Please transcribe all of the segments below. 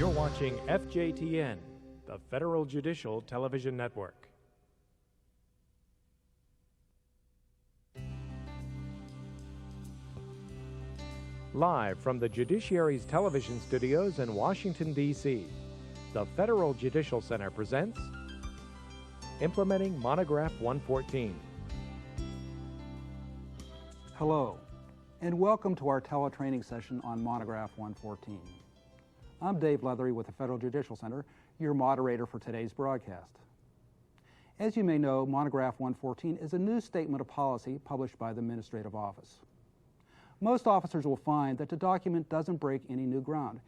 You're watching FJTN, the Federal Judicial Television Network. Live from the Judiciary's television studios in Washington, D.C., the Federal Judicial Center presents Implementing Monograph 114. Hello, and welcome to our teletraining session on Monograph 114. I'm Dave Leathery with the Federal Judicial Center, your moderator for today's broadcast. As you may know, Monograph 114 is a new statement of policy published by the Administrative Office. Most officers will find that the document doesn't break any new ground.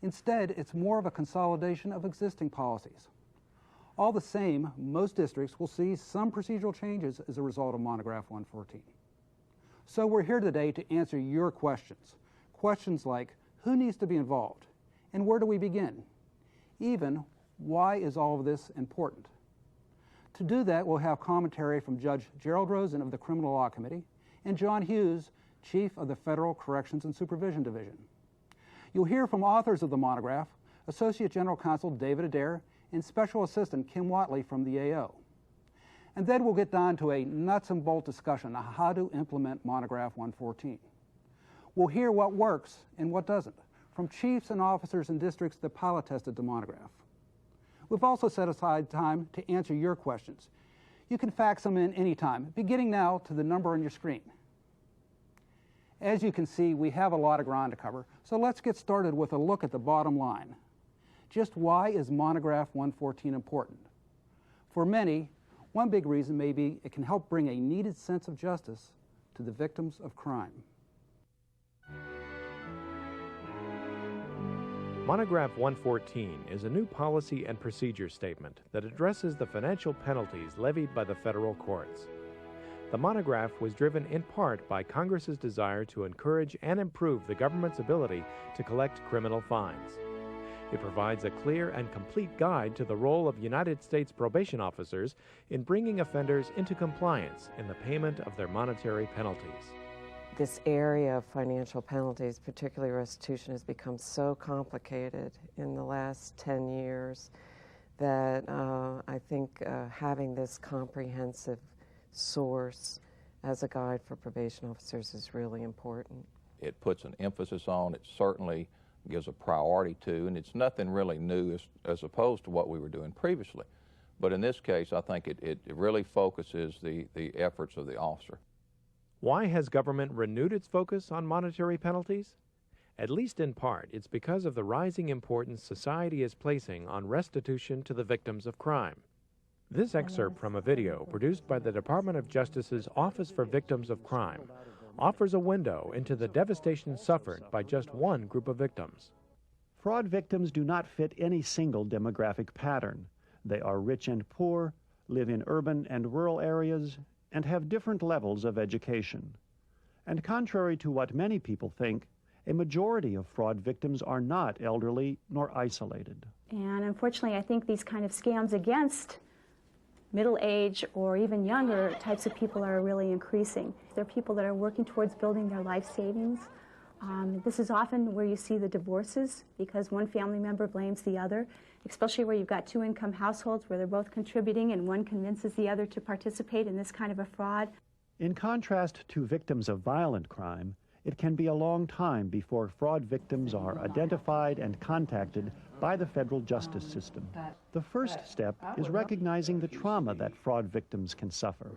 Instead, it's more of a consolidation of existing policies. All the same, most districts will see some procedural changes as a result of Monograph 114. So we're here today to answer your questions. Questions like, who needs to be involved? And where do we begin? Even, why is all of this important? To do that, we'll have commentary from Judge Gerald Rosen of the Criminal Law Committee and John Hughes, Chief of the Federal Corrections and Supervision Division. You'll hear from authors of the monograph, Associate General Counsel David Adair and Special Assistant Kim Watley from the AO. And then we'll get down to a nuts and bolt discussion on how to implement Monograph 114. We'll hear what works and what doesn't from chiefs and officers in districts that pilot tested the monograph. We've also set aside time to answer your questions. You can fax them in anytime, beginning now to the number on your screen. As you can see, we have a lot of ground to cover, so let's get started with a look at the bottom line. Just why is Monograph 114 important? For many, one big reason may be it can help bring a needed sense of justice to the victims of crime. Monograph 114 is a new policy and procedure statement that addresses the financial penalties levied by the federal courts. The monograph was driven in part by Congress's desire to encourage and improve the government's ability to collect criminal fines. It provides a clear and complete guide to the role of United States probation officers in bringing offenders into compliance in the payment of their monetary penalties. This area of financial penalties, particularly restitution, has become so complicated in the last 10 years that I think having this comprehensive source as a guide for probation officers is really important. It puts an emphasis on, it certainly gives a priority to, and it's nothing really new as opposed to what we were doing previously. But in this case, I think it really focuses the efforts of the officer. Why has government renewed its focus on monetary penalties? At least in part, it's because of the rising importance society is placing on restitution to the victims of crime. This excerpt from a video produced by the Department of Justice's Office for Victims of Crime offers a window into the devastation suffered by just one group of victims. Fraud victims do not fit any single demographic pattern. They are rich and poor, live in urban and rural areas, and have different levels of education. And contrary to what many people think, a majority of fraud victims are not elderly nor isolated. And unfortunately, I think these kind of scams against middle-aged or even younger types of people are really increasing. They're people that are working towards building their life savings. This is often where you see the divorces because one family member blames the other, especially where you've got two-income households where they're both contributing and one convinces the other to participate in this kind of a fraud. In contrast to victims of violent crime, it can be a long time before fraud victims are identified and contacted by the federal justice system. The first step is recognizing the trauma that fraud victims can suffer.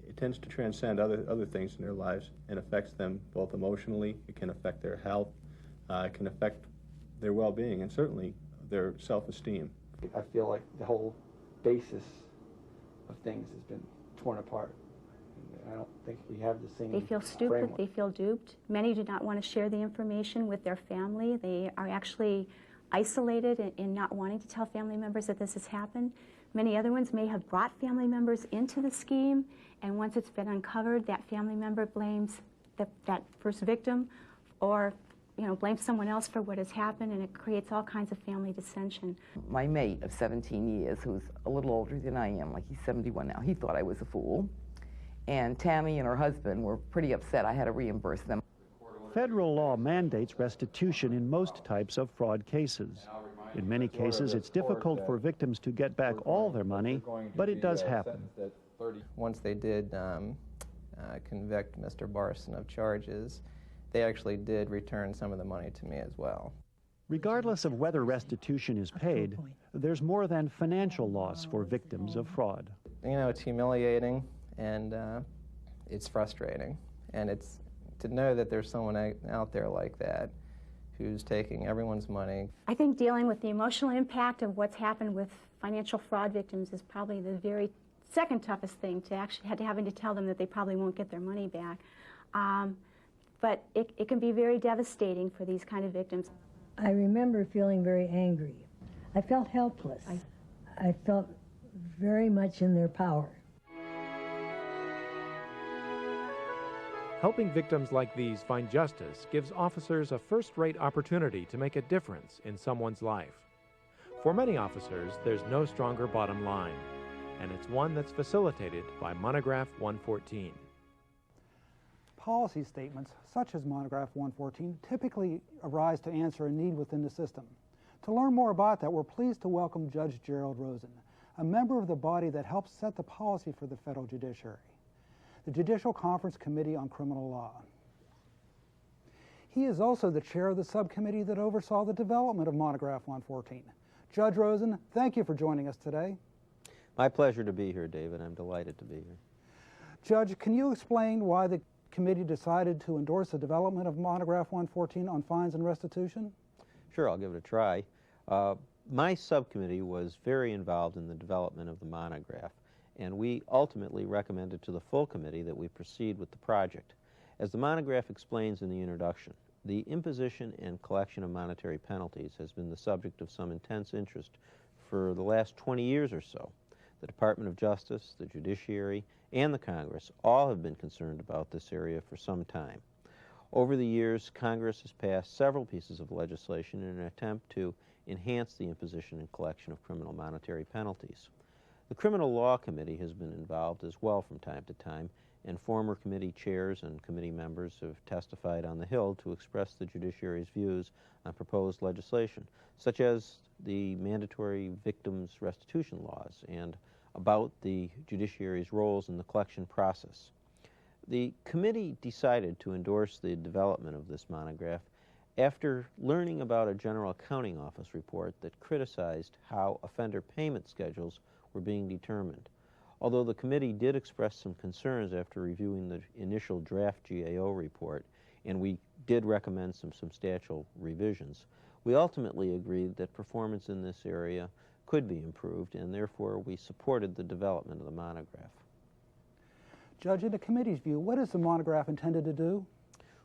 It tends to transcend other things in their lives and affects them both emotionally. It can affect their health, it can affect their well-being, and certainly their self-esteem. I feel like the whole basis of things has been torn apart. I don't think we have the same They feel stupid, framework. They feel duped. Many do not want to share the information with their family. They are actually isolated in not wanting to tell family members that this has happened. Many other ones may have brought family members into the scheme, and once it's been uncovered, that family member blames that first victim or blames someone else for what has happened, and it creates all kinds of family dissension. My mate of 17 years, who's a little older than I am, like he's 71 now, he thought I was a fool. And Tammy and her husband were pretty upset I had to reimburse them. Federal law mandates restitution in most types of fraud cases. In many cases, it's difficult for victims to get back all their money, but it does happen. Once they did convict Mr. Barson of charges, they actually did return some of the money to me as well. Regardless of whether restitution is paid, there's more than financial loss for victims of fraud. You know, it's humiliating and it's frustrating. And it's to know that there's someone out there like that who's taking everyone's money. I think dealing with the emotional impact of what's happened with financial fraud victims is probably the very second toughest thing, to actually having to tell them that they probably won't get their money back. But it can be very devastating for these kind of victims. I remember feeling very angry. I felt helpless. I felt very much in their power. Helping victims like these find justice gives officers a first-rate opportunity to make a difference in someone's life. For many officers, there's no stronger bottom line, and it's one that's facilitated by Monograph 114. Policy statements, such as Monograph 114, typically arise to answer a need within the system. To learn more about that, we're pleased to welcome Judge Gerald Rosen, a member of the body that helps set the policy for the federal judiciary, the Judicial Conference Committee on Criminal Law. He is also the chair of the subcommittee that oversaw the development of Monograph 114. Judge Rosen, thank you for joining us today. My pleasure to be here, David. I'm delighted to be here. Judge, can you explain why the committee decided to endorse the development of Monograph 114 on fines and restitution? Sure, I'll give it a try. My subcommittee was very involved in the development of the monograph, and we ultimately recommended to the full committee that we proceed with the project. As the monograph explains in the introduction, the imposition and collection of monetary penalties has been the subject of some intense interest for the last 20 years or so. The Department of Justice, the Judiciary, and the Congress all have been concerned about this area for some time. Over the years, Congress has passed several pieces of legislation in an attempt to enhance the imposition and collection of criminal monetary penalties. The Criminal Law Committee has been involved as well from time to time, and former committee chairs and committee members have testified on the Hill to express the judiciary's views on proposed legislation, such as the mandatory victims restitution laws and about the judiciary's roles in the collection process. The committee decided to endorse the development of this monograph after learning about a General Accounting Office report that criticized how offender payment schedules were being determined. Although the committee did express some concerns after reviewing the initial draft GAO report, and we did recommend some substantial revisions, we ultimately agreed that performance in this area could be improved, and therefore we supported the development of the monograph. Judge, in the committee's view, what is the monograph intended to do?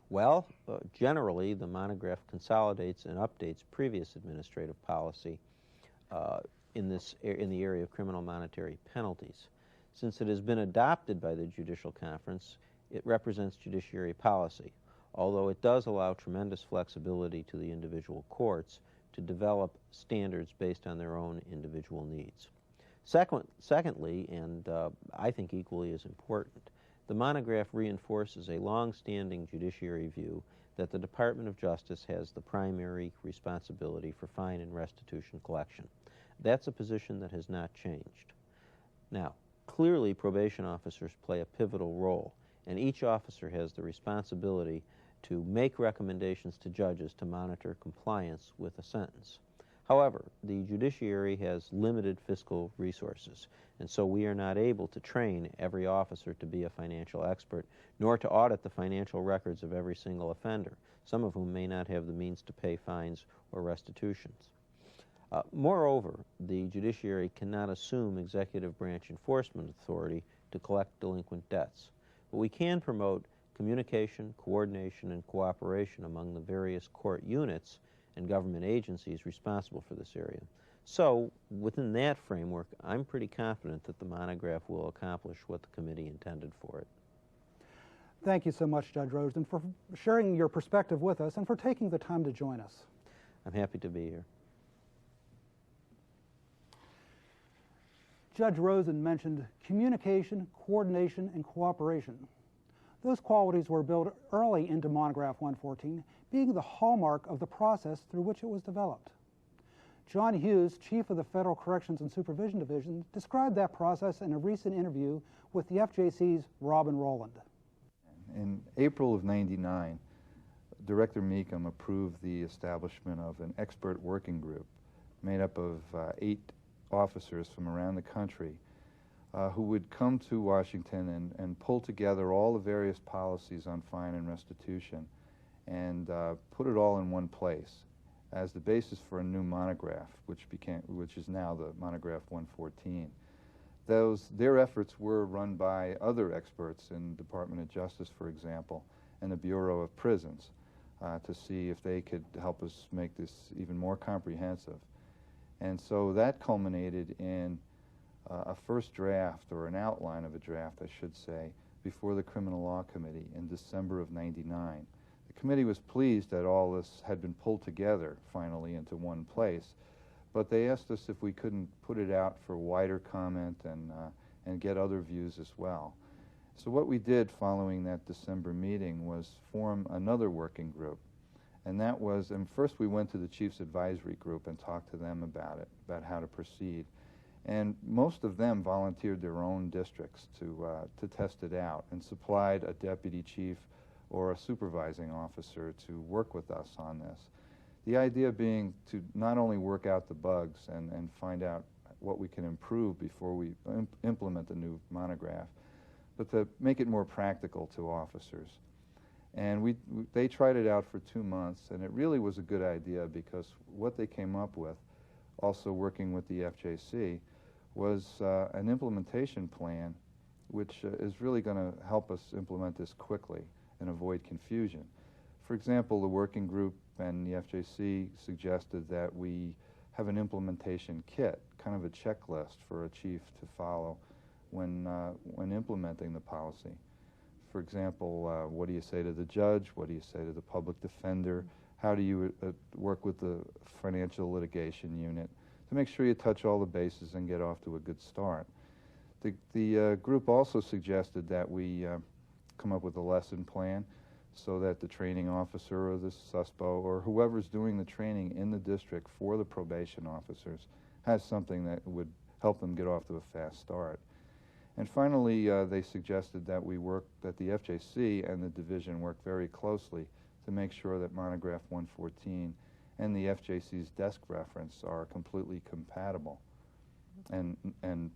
Well, generally, the monograph consolidates and updates previous administrative policy in the area of criminal monetary penalties. Since it has been adopted by the Judicial Conference, it represents judiciary policy, although it does allow tremendous flexibility to the individual courts to develop standards based on their own individual needs. Secondly, and I think equally as important, the monograph reinforces a long-standing judiciary view that the Department of Justice has the primary responsibility for fine and restitution collection. That's a position that has not changed. Now, clearly probation officers play a pivotal role, and each officer has the responsibility to make recommendations to judges to monitor compliance with a sentence. However, the judiciary has limited fiscal resources, and so we are not able to train every officer to be a financial expert, nor to audit the financial records of every single offender, some of whom may not have the means to pay fines or restitutions. Moreover, the judiciary cannot assume executive branch enforcement authority to collect delinquent debts, but we can promote communication, coordination, and cooperation among the various court units and government agencies responsible for this area. So, within that framework, I'm pretty confident that the monograph will accomplish what the committee intended for it. Thank you so much, Judge Rosen, for sharing your perspective with us and for taking the time to join us. I'm happy to be here. Judge Rosen mentioned communication, coordination, and cooperation. Those qualities were built early into Monograph 114, being the hallmark of the process through which it was developed. John Hughes, Chief of the Federal Corrections and Supervision Division, described that process in a recent interview with the FJC's Robin Rowland. In April of '99, Director Meekum approved the establishment of an expert working group made up of 8 officers from around the country who would come to Washington and pull together all the various policies on fine and restitution and put it all in one place as the basis for a new monograph, which is now the Monograph 114. Their efforts were run by other experts in the Department of Justice, for example, and the Bureau of Prisons to see if they could help us make this even more comprehensive. And so that culminated in a first draft, or an outline of a draft, I should say, before the Criminal Law Committee in December of '99. The committee was pleased that all this had been pulled together finally into one place, but they asked us if we couldn't put it out for wider comment and get other views as well. So what we did following that December meeting was form another working group. And that was, and first we went to the Chiefs Advisory Group and talked to them about it, about how to proceed. And most of them volunteered their own districts to test it out and supplied a deputy chief or a supervising officer to work with us on this. The idea being to not only work out the bugs and find out what we can improve before we implement the new monograph, but to make it more practical to officers. And they tried it out for 2 months, and it really was a good idea because what they came up with, also working with the FJC, was an implementation plan which is really going to help us implement this quickly and avoid confusion. For example, the working group and the FJC suggested that we have an implementation kit, kind of a checklist for a chief to follow when implementing the policy. For example, what do you say to the judge? What do you say to the public defender? How do you work with the financial litigation unit to make sure you touch all the bases and get off to a good start? The group also suggested that we come up with a lesson plan so that the training officer or the suspo or whoever's doing the training in the district for the probation officers has something that would help them get off to a fast start. And finally, they suggested that that the FJC and the division work very closely to make sure that Monograph 114 and the FJC's desk reference are completely compatible and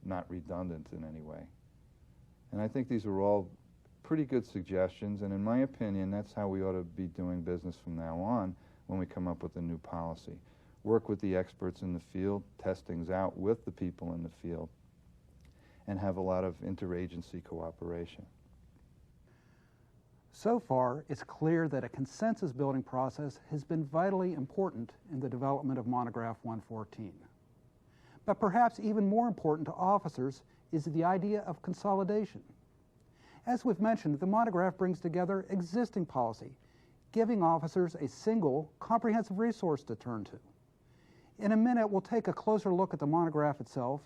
not redundant in any way. And I think these are all pretty good suggestions, and in my opinion, that's how we ought to be doing business from now on when we come up with a new policy. Work with the experts in the field, test things out with the people in the field, and have a lot of interagency cooperation. So far, it's clear that a consensus-building process has been vitally important in the development of Monograph 114. But perhaps even more important to officers is the idea of consolidation. As we've mentioned, the monograph brings together existing policy, giving officers a single, comprehensive resource to turn to. In a minute, we'll take a closer look at the monograph itself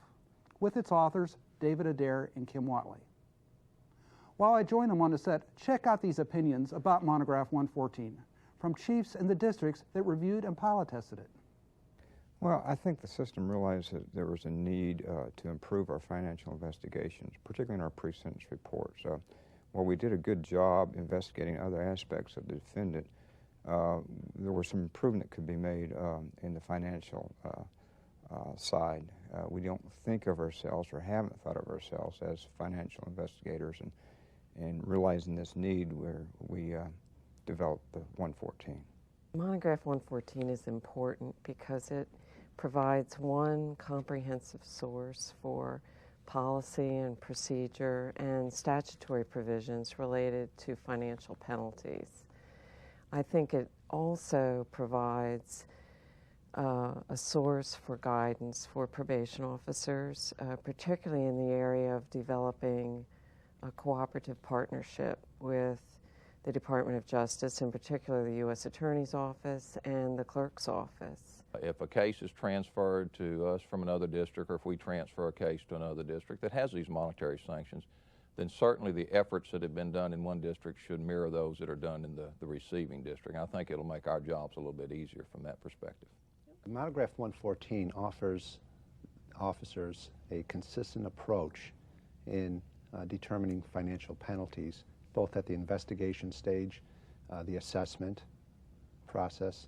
with its authors, David Adair and Kim Watley. While I join them on the set, check out these opinions about Monograph 114 from chiefs in the districts that reviewed and pilot tested it. Well, I think the system realized that there was a need to improve our financial investigations, particularly in our pre-sentence reports. While we did a good job investigating other aspects of the defendant, there was some improvement that could be made in the financial side. We don't think of ourselves, or haven't thought of ourselves, as financial investigators, and realizing this need, where we developed the 114. Monograph 114 is important because it provides one comprehensive source for policy and procedure and statutory provisions related to financial penalties. I think it also provides a source for guidance for probation officers, particularly in the area of developing a cooperative partnership with the Department of Justice, in particular the U.S. Attorney's Office and the Clerk's Office. If a case is transferred to us from another district, or if we transfer a case to another district that has these monetary sanctions, then certainly the efforts that have been done in one district should mirror those that are done in the receiving district. And I think it'll make our jobs a little bit easier from that perspective. Monograph 114 offers officers a consistent approach in determining financial penalties, both at the investigation stage, the assessment process,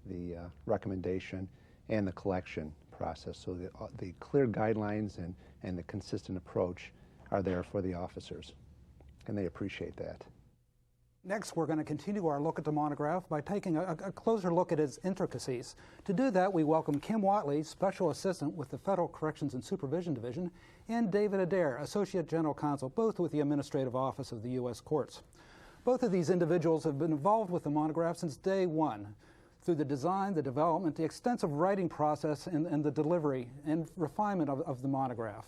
the recommendation, and the collection process. So the clear guidelines and the consistent approach are there for the officers, and they appreciate that. Next, we're going to continue our look at the monograph by taking a closer look at its intricacies. To do that, we welcome Kim Watley, Special Assistant with the Federal Corrections and Supervision Division, and David Adair, Associate General Counsel, both with the Administrative Office of the U.S. Courts. Both of these individuals have been involved with the monograph since day one, through the design, the development, the extensive writing process, and the delivery and refinement of the monograph.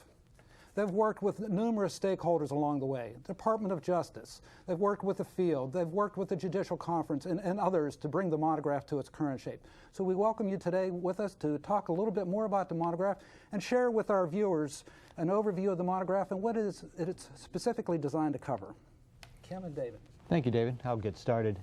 They've worked with numerous stakeholders along the way, Department of Justice. They've worked with the field. They've worked with the Judicial Conference and others to bring the monograph to its current shape. So we welcome you today with us to talk a little bit more about the monograph and share with our viewers an overview of the monograph and what it's specifically designed to cover. Kim and David. Thank you, David. I'll get started.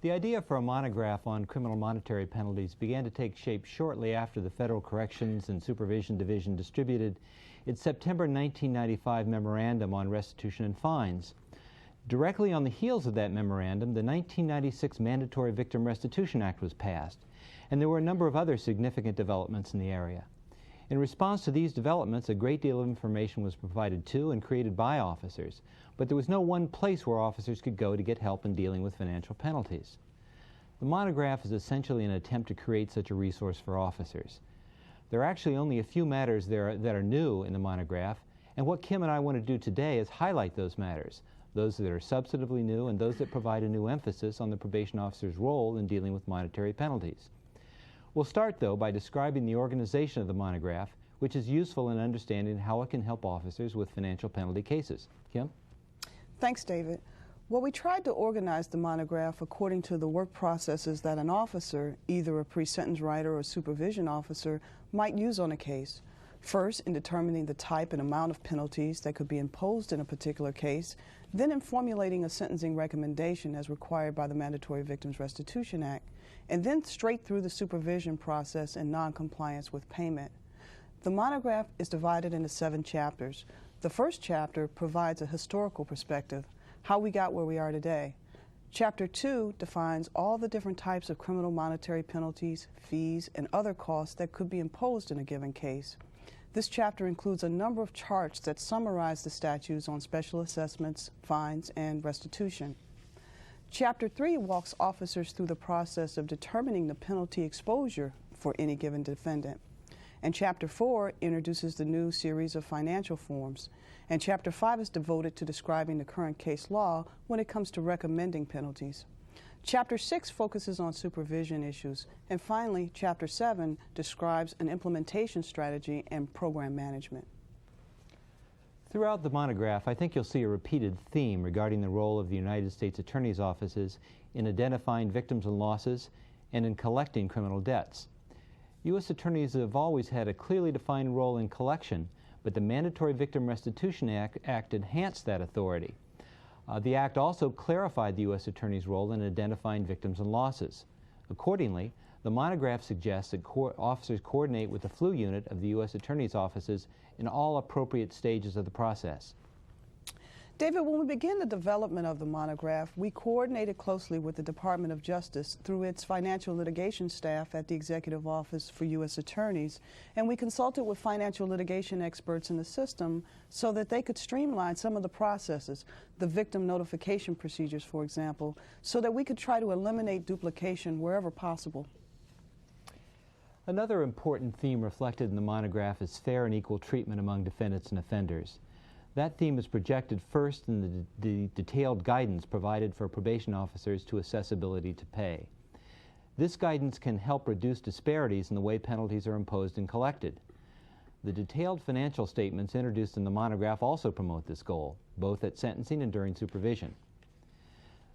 The idea for a monograph on criminal monetary penalties began to take shape shortly after the Federal Corrections and Supervision Division distributed its September 1995 memorandum on restitution and fines. Directly on the heels of that memorandum, the 1996 Mandatory Victim Restitution Act was passed, and there were a number of other significant developments in the area. In response to these developments, a great deal of information was provided to and created by officers, but there was no one place where officers could go to get help in dealing with financial penalties. The monograph is essentially an attempt to create such a resource for officers. There are actually only a few matters that are new in the monograph, and what Kim and I want to do today is highlight those matters, those that are substantively new and those that provide a new emphasis on the probation officer's role in dealing with monetary penalties. We'll start, though, by describing the organization of the monograph, which is useful in understanding how it can help officers with financial penalty cases. Kim? Thanks, David. Well, we tried to organize the monograph according to the work processes that an officer, either a pre-sentence writer or supervision officer, might use on a case. First, in determining the type and amount of penalties that could be imposed in a particular case, then in formulating a sentencing recommendation as required by the Mandatory Victims Restitution Act, and then straight through the supervision process and noncompliance with payment. The monograph is divided into 7 chapters. The first chapter provides a historical perspective, how we got where we are today. Chapter 2 defines all the different types of criminal monetary penalties, fees, and other costs that could be imposed in a given case. This chapter includes a number of charts that summarize the statutes on special assessments, fines, and restitution. Chapter 3 walks officers through the process of determining the penalty exposure for any given defendant. And Chapter 4 introduces the new series of financial forms. And Chapter 5 is devoted to describing the current case law when it comes to recommending penalties. Chapter 6 focuses on supervision issues. And finally, Chapter 7 describes an implementation strategy and program management. Throughout the monograph, I think you'll see a repeated theme regarding the role of the United States Attorney's offices in identifying victims and losses and in collecting criminal debts. U.S. attorneys have always had a clearly defined role in collection, but the Mandatory Victim Restitution Act enhanced that authority. The Act also clarified the U.S. Attorney's role in identifying victims and losses. Accordingly, the monograph suggests that officers coordinate with the FLU unit of the U.S. Attorney's offices in all appropriate stages of the process. David, when we began the development of the monograph, we coordinated closely with the Department of Justice through its financial litigation staff at the Executive Office for U.S. Attorneys, and we consulted with financial litigation experts in the system so that they could streamline some of the processes, the victim notification procedures, for example, so that we could try to eliminate duplication wherever possible. Another important theme reflected in the monograph is fair and equal treatment among defendants and offenders. That theme is projected first in the detailed guidance provided for probation officers to assess ability to pay. This guidance can help reduce disparities in the way penalties are imposed and collected. The detailed financial statements introduced in the monograph also promote this goal, both at sentencing and during supervision.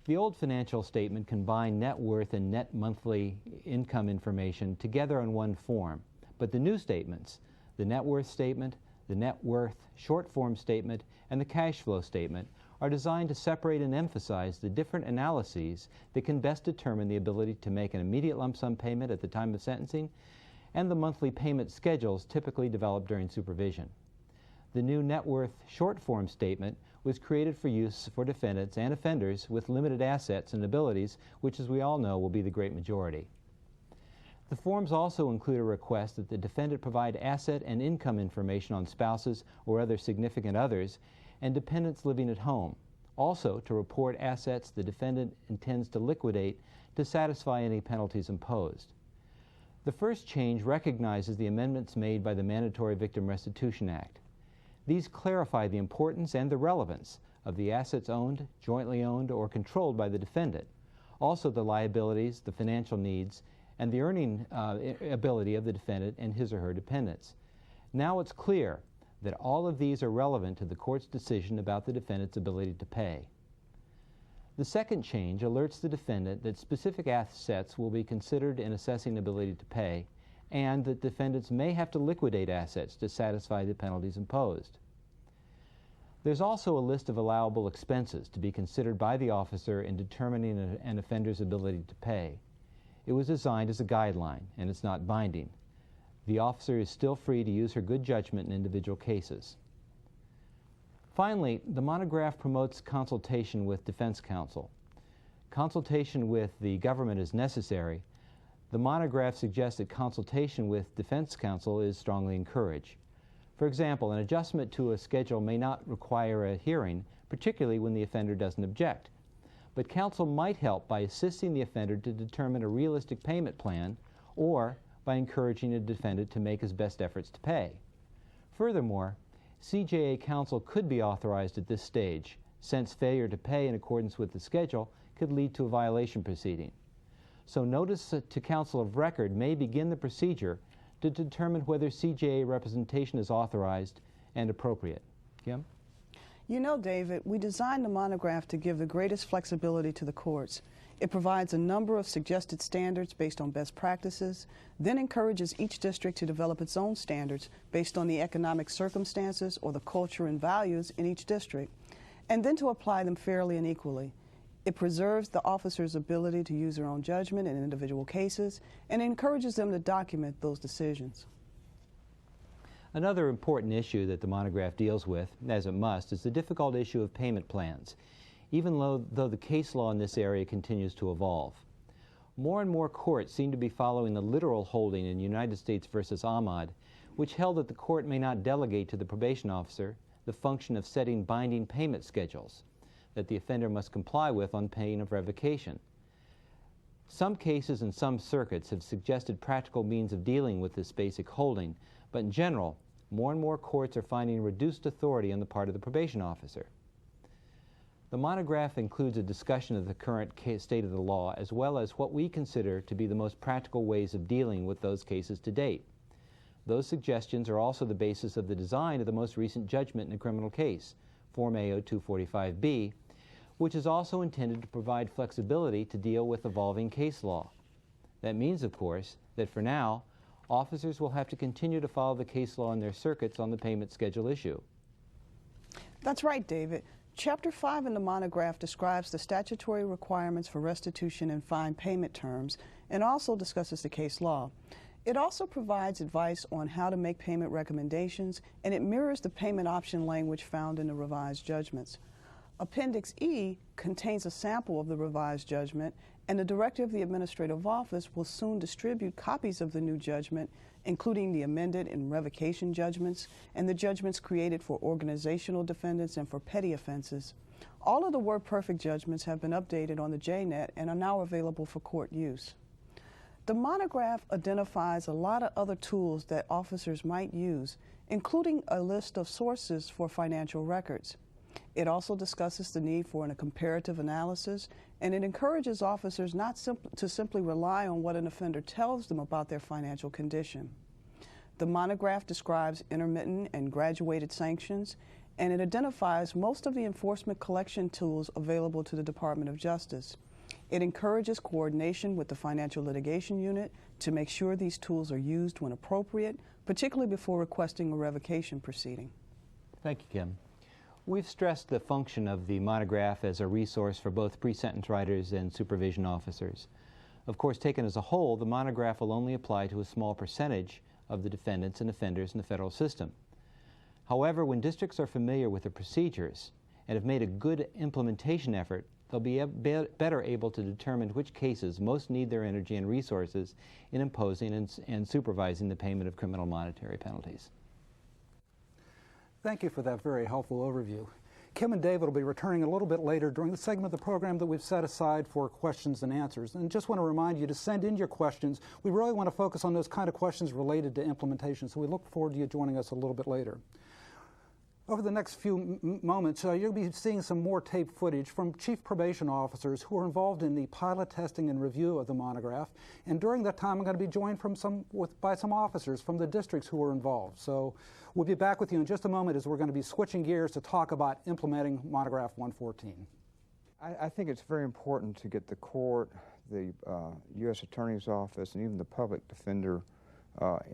The old financial statement combined net worth and net monthly income information together in one form, but the new statements, the net worth statement, the net worth short form statement, and the cash flow statement are designed to separate and emphasize the different analyses that can best determine the ability to make an immediate lump sum payment at the time of sentencing and the monthly payment schedules typically developed during supervision. The new net worth short form statement was created for use for defendants and offenders with limited assets and abilities, which, as we all know, will be the great majority. The forms also include a request that the defendant provide asset and income information on spouses or other significant others and dependents living at home. Also, to report assets the defendant intends to liquidate to satisfy any penalties imposed. The first change recognizes the amendments made by the Mandatory Victim Restitution Act. These clarify the importance and the relevance of the assets owned, jointly owned, or controlled by the defendant, also the liabilities, the financial needs, and the earning ability of the defendant and his or her dependents. Now it's clear that all of these are relevant to the court's decision about the defendant's ability to pay. The second change alerts the defendant that specific assets will be considered in assessing ability to pay, and that defendants may have to liquidate assets to satisfy the penalties imposed. There's also a list of allowable expenses to be considered by the officer in determining an offender's ability to pay. It was designed as a guideline, and it's not binding. The officer is still free to use her good judgment in individual cases. Finally, the monograph promotes consultation with defense counsel. Consultation with the government is necessary. The monograph suggests that consultation with defense counsel is strongly encouraged. For example, an adjustment to a schedule may not require a hearing, particularly when the offender doesn't object. But counsel might help by assisting the offender to determine a realistic payment plan or by encouraging a defendant to make his best efforts to pay. Furthermore, CJA counsel could be authorized at this stage, since failure to pay in accordance with the schedule could lead to a violation proceeding. So notice to counsel of record may begin the procedure to determine whether CJA representation is authorized and appropriate. Kim? You know, David, we designed the monograph to give the greatest flexibility to the courts. It provides a number of suggested standards based on best practices, then encourages each district to develop its own standards based on the economic circumstances or the culture and values in each district, and then to apply them fairly and equally. It preserves the officer's ability to use their own judgment in individual cases and encourages them to document those decisions. Another important issue that the monograph deals with, as it must, is the difficult issue of payment plans, even though the case law in this area continues to evolve. More and more courts seem to be following the literal holding in United States v. Ahmad, which held that the court may not delegate to the probation officer the function of setting binding payment schedules that the offender must comply with on pain of revocation. Some cases and some circuits have suggested practical means of dealing with this basic holding, but in general, more and more courts are finding reduced authority on the part of the probation officer. The monograph includes a discussion of the current state of the law, as well as what we consider to be the most practical ways of dealing with those cases to date. Those suggestions are also the basis of the design of the most recent judgment in a criminal case, Form AO 245B, which is also intended to provide flexibility to deal with evolving case law. That means, of course, that for now, officers will have to continue to follow the case law in their circuits on the payment schedule issue. That's right, David. Chapter 5 in the monograph describes the statutory requirements for restitution and fine payment terms and also discusses the case law. It also provides advice on how to make payment recommendations, and it mirrors the payment option language found in the revised judgments. Appendix E contains a sample of the revised judgment, and the Director of the Administrative Office will soon distribute copies of the new judgment, including the amended and revocation judgments and the judgments created for organizational defendants and for petty offenses. All of the WordPerfect judgments have been updated on the JNet and are now available for court use. The monograph identifies a lot of other tools that officers might use, including a list of sources for financial records. It also discusses the need for a comparative analysis, and it encourages officers not to simply rely on what an offender tells them about their financial condition. The monograph describes intermittent and graduated sanctions, and it identifies most of the enforcement collection tools available to the Department of Justice. It encourages coordination with the Financial Litigation Unit to make sure these tools are used when appropriate, particularly before requesting a revocation proceeding. Thank you, Kim. We've stressed the function of the monograph as a resource for both pre-sentence writers and supervision officers. Of course, taken as a whole, the monograph will only apply to a small percentage of the defendants and offenders in the federal system. However, when districts are familiar with the procedures and have made a good implementation effort, they'll be better able to determine which cases most need their energy and resources in imposing and supervising the payment of criminal monetary penalties. Thank you for that very helpful overview. Kim and David will be returning a little bit later during the segment of the program that we've set aside for questions and answers. And just want to remind you to send in your questions. We really want to focus on those kind of questions related to implementation, so we look forward to you joining us a little bit later. Over the next few moments, you'll be seeing some more tape footage from chief probation officers who are involved in the pilot testing and review of the monograph. And during that time, I'm going to be joined by some officers from the districts who were involved. So we'll be back with you in just a moment as we're going to be switching gears to talk about implementing Monograph 114. I think it's very important to get the court, the U.S. Attorney's Office, and even the public defender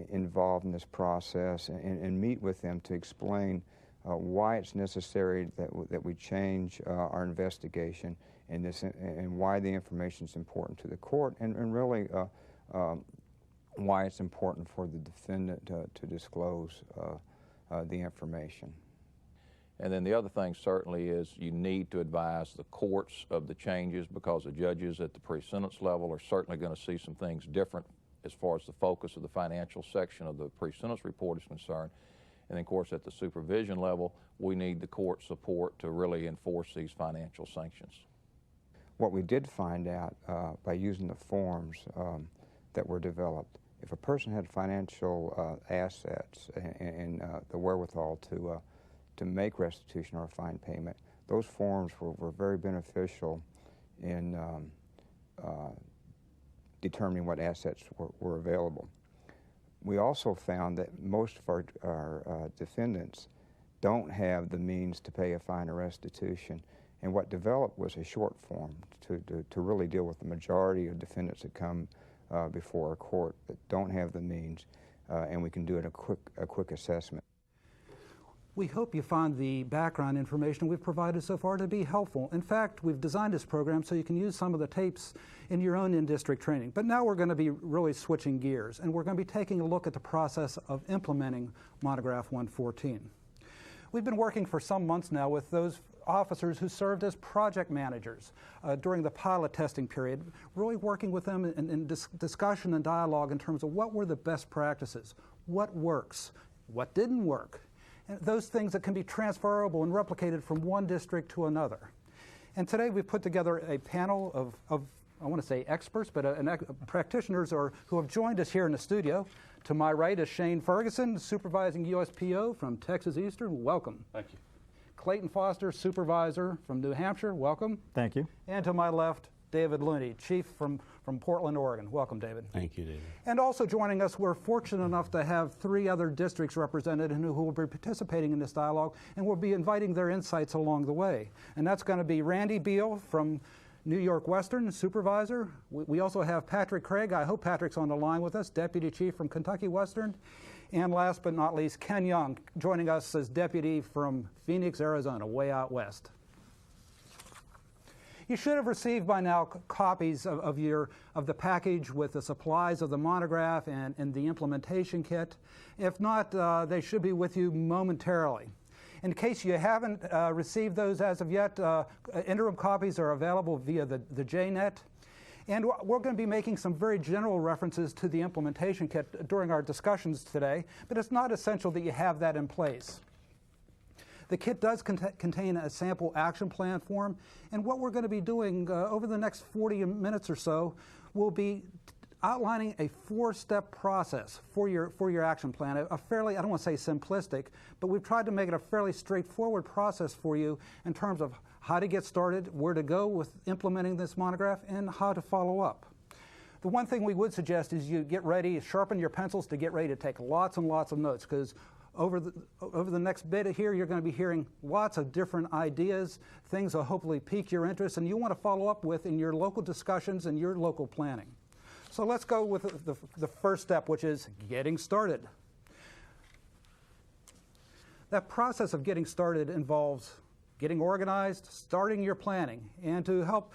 involved in this process and meet with them to explain why it's necessary that we change our investigation and why the information is important to the court, and really why it's important for the defendant to disclose the information. And then the other thing certainly is you need to advise the courts of the changes, because the judges at the pre-sentence level are certainly going to see some things different as far as the focus of the financial section of the pre-sentence report is concerned. And then, of course, at the supervision level, we need the court support to really enforce these financial sanctions. What we did find out by using the forms that were developed, if a person had financial assets and the wherewithal to make restitution or a fine payment, those forms were very beneficial in determining what assets were available. We also found that most of our defendants don't have the means to pay a fine or restitution, and what developed was a short form to really deal with the majority of defendants that come before a court that don't have the means, and we can do it a quick assessment. We hope you find the background information we've provided so far to be helpful. In fact, we've designed this program so you can use some of the tapes in your own in-district training. But now we're going to be really switching gears, and we're going to be taking a look at the process of implementing Monograph 114. We've been working for some months now with those officers who served as project managers during the pilot testing period, really working with them in discussion and dialogue in terms of what were the best practices, what works, what didn't work, those things that can be transferable and replicated from one district to another. And today we've put together a panel of I want to say experts, but practitioners who have joined us here in the studio. To my right is Shane Ferguson, supervising USPO from Texas Eastern. Welcome. Thank you. Clayton Foster, supervisor from New Hampshire. Welcome. Thank you. And to my left, David Looney, chief from Portland, Oregon. Welcome, David. Thank you, David. And also joining us, we're fortunate enough to have 3 other districts represented who will be participating in this dialogue, and we'll be inviting their insights along the way. And that's going to be Randy Beal from New York Western, supervisor. We also have Patrick Craig. I hope Patrick's on the line with us, deputy chief from Kentucky Western. And last but not least, Ken Young, joining us as deputy from Phoenix, Arizona, way out west. You should have received by now copies of the package with the supplies of the monograph and the implementation kit. If not, they should be with you momentarily. In case you haven't received those as of yet, interim copies are available via the JNet. And we're going to be making some very general references to the implementation kit during our discussions today, but it's not essential that you have that in place. The kit does contain a sample action plan form, and what we're going to be doing over the next 40 minutes or so will be outlining a 4-step process for your action plan. A fairly, I don't want to say simplistic, but we've tried to make it a fairly straightforward process for you in terms of how to get started, where to go with implementing this monograph, and how to follow up. The one thing we would suggest is you get ready, sharpen your pencils to get ready to take lots and lots of notes, because over the next bit here, you're going to be hearing lots of different ideas, things that hopefully pique your interest, and you want to follow up with in your local discussions and your local planning. So let's go with the first step, which is getting started. That process of getting started involves getting organized, starting your planning, and to help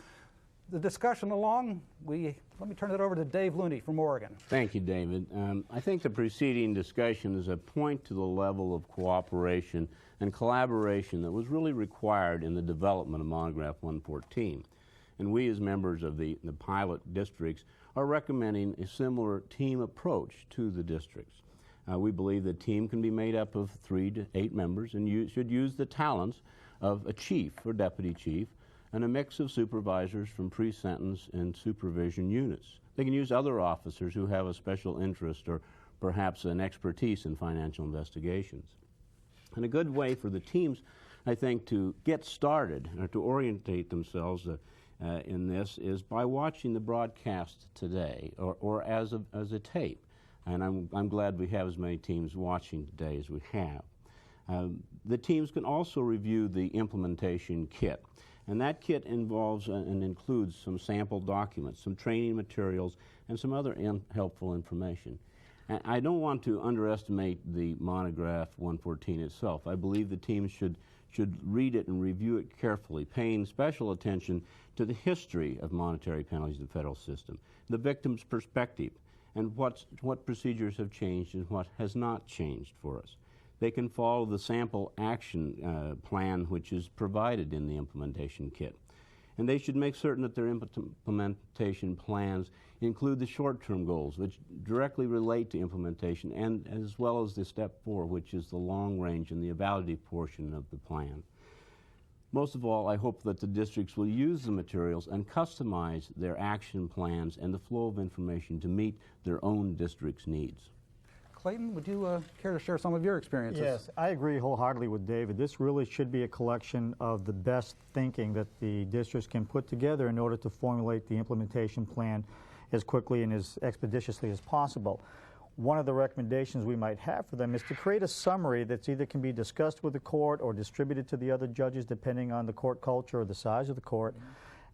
the discussion along, let me turn it over to Dave Looney from Oregon. Thank you, David. I think the preceding discussion is a point to the level of cooperation and collaboration that was really required in the development of Monograph 114. And we, as members of the pilot districts, are recommending a similar team approach to the districts. We believe the team can be made up of 3 to 8 members and should use the talents of a chief or deputy chief and a mix of supervisors from pre-sentence and supervision units. They can use other officers who have a special interest or perhaps an expertise in financial investigations. And a good way for the teams, I think, to get started or to orientate themselves in this is by watching the broadcast today or as a tape. And I'm glad we have as many teams watching today as we have. The teams can also review the implementation kit. And that kit involves and includes some sample documents, some training materials, and some other helpful information. And I don't want to underestimate the Monograph 114 itself. I believe the teams should read it and review it carefully, paying special attention to the history of monetary penalties in the federal system, the victim's perspective, and what procedures have changed and what has not changed for us. They can follow the sample action plan which is provided in the implementation kit. And they should make certain that their implementation plans include the short-term goals which directly relate to implementation, and as well as the step 4, which is the long range and the evaluative portion of the plan. Most of all, I hope that the districts will use the materials and customize their action plans and the flow of information to meet their own district's needs. Clayton, would you care to share some of your experiences? Yes, I agree wholeheartedly with David. This really should be a collection of the best thinking that the districts can put together in order to formulate the implementation plan as quickly and as expeditiously as possible. One of the recommendations we might have for them is to create a summary that's either can be discussed with the court or distributed to the other judges depending on the court culture or the size of the court,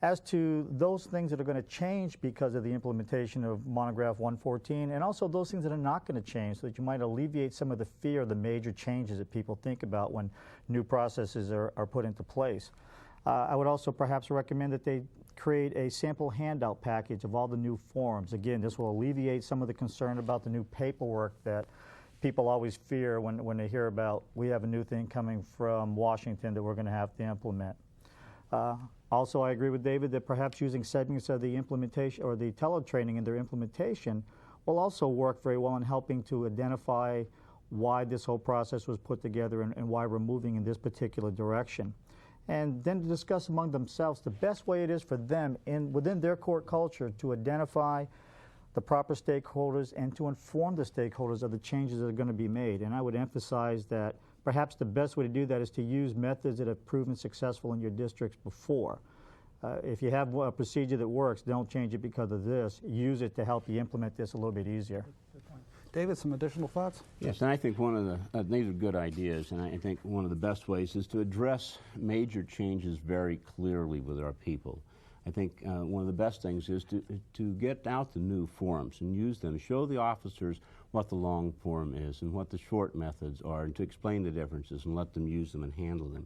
as to those things that are going to change because of the implementation of Monograph 114, and also those things that are not going to change, so that you might alleviate some of the fear of the major changes that people think about when new processes are put into place. I would also perhaps recommend that they create a sample handout package of all the new forms. Again, this will alleviate some of the concern about the new paperwork that people always fear when they hear about, we have a new thing coming from Washington that we're going to have to implement. Also, I agree with David that perhaps using segments of the implementation or the teletraining in their implementation will also work very well in helping to identify why this whole process was put together and why we're moving in this particular direction. And then to discuss among themselves the best way it is for them within their court culture to identify the proper stakeholders and to inform the stakeholders of the changes that are going to be made. And I would emphasize that perhaps the best way to do that is to use methods that have proven successful in your districts before. If you have a procedure that works, don't change it because of this. Use it to help you implement this a little bit easier. David, some additional thoughts? Yes, and I think one of these are good ideas, and I think one of the best ways is to address major changes very clearly with our people. I think one of the best things is to get out the new forms and use them. Show the officers what the long form is and what the short methods are, and to explain the differences and let them use them and handle them.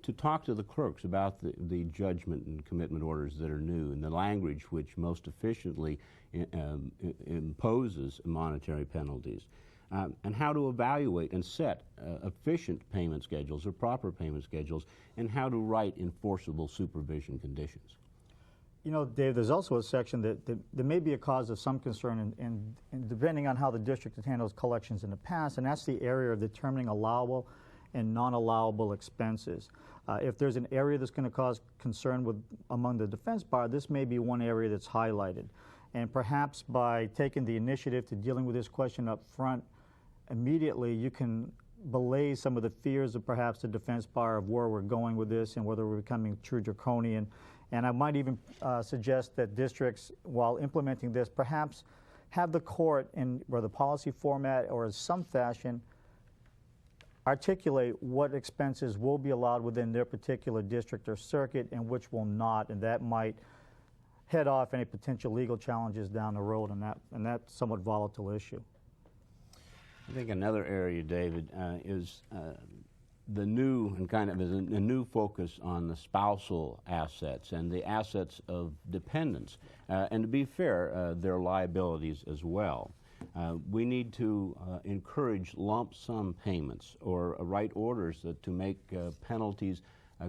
To talk to the clerks about the judgment and commitment orders that are new and the language which most efficiently imposes monetary penalties. And how to evaluate and set efficient payment schedules or proper payment schedules, and how to write enforceable supervision conditions. You know, Dave, there's also a section that may be a cause of some concern, and depending on how the district has handled collections in the past, and that's the area of determining allowable and non-allowable expenses. If there's an area that's going to cause concern among the defense bar, this may be one area that's highlighted. And perhaps by taking the initiative to dealing with this question up front, immediately you can belay some of the fears of perhaps the defense bar of where we're going with this and whether we're becoming true draconian. And I might even suggest that districts, while implementing this, perhaps have the court or the policy format or in some fashion articulate what expenses will be allowed within their particular district or circuit and which will not, and that might head off any potential legal challenges down the road on that somewhat volatile issue. I think another area, David, is the new and kind of a new focus on the spousal assets and the assets of dependents, and to be fair, their liabilities as well. We need to encourage lump sum payments or write orders to make penalties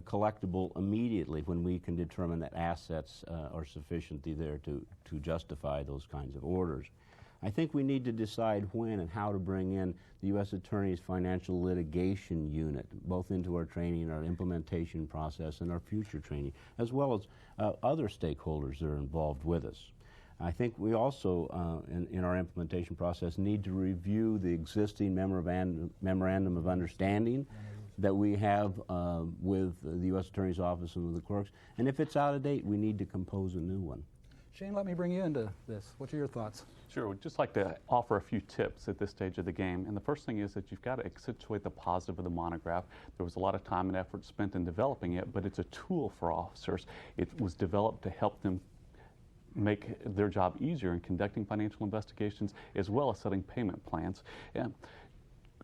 collectible immediately when we can determine that assets are sufficiently there to justify those kinds of orders. I think we need to decide when and how to bring in the U.S. Attorney's Financial Litigation Unit, both into our training, our implementation process, and our future training, as well as other stakeholders that are involved with us. I think we also, in our implementation process, need to review the existing memorandum of understanding that we have with the U.S. Attorney's Office and with the clerks. And if it's out of date, we need to compose a new one. Shane, let me bring you into this. What are your thoughts? Sure. We'd just like to offer a few tips at this stage of the game. And the first thing is that you've got to accentuate the positive of the monograph. There was a lot of time and effort spent in developing it, but it's a tool for officers. It was developed to help them make their job easier in conducting financial investigations as well as setting payment plans. And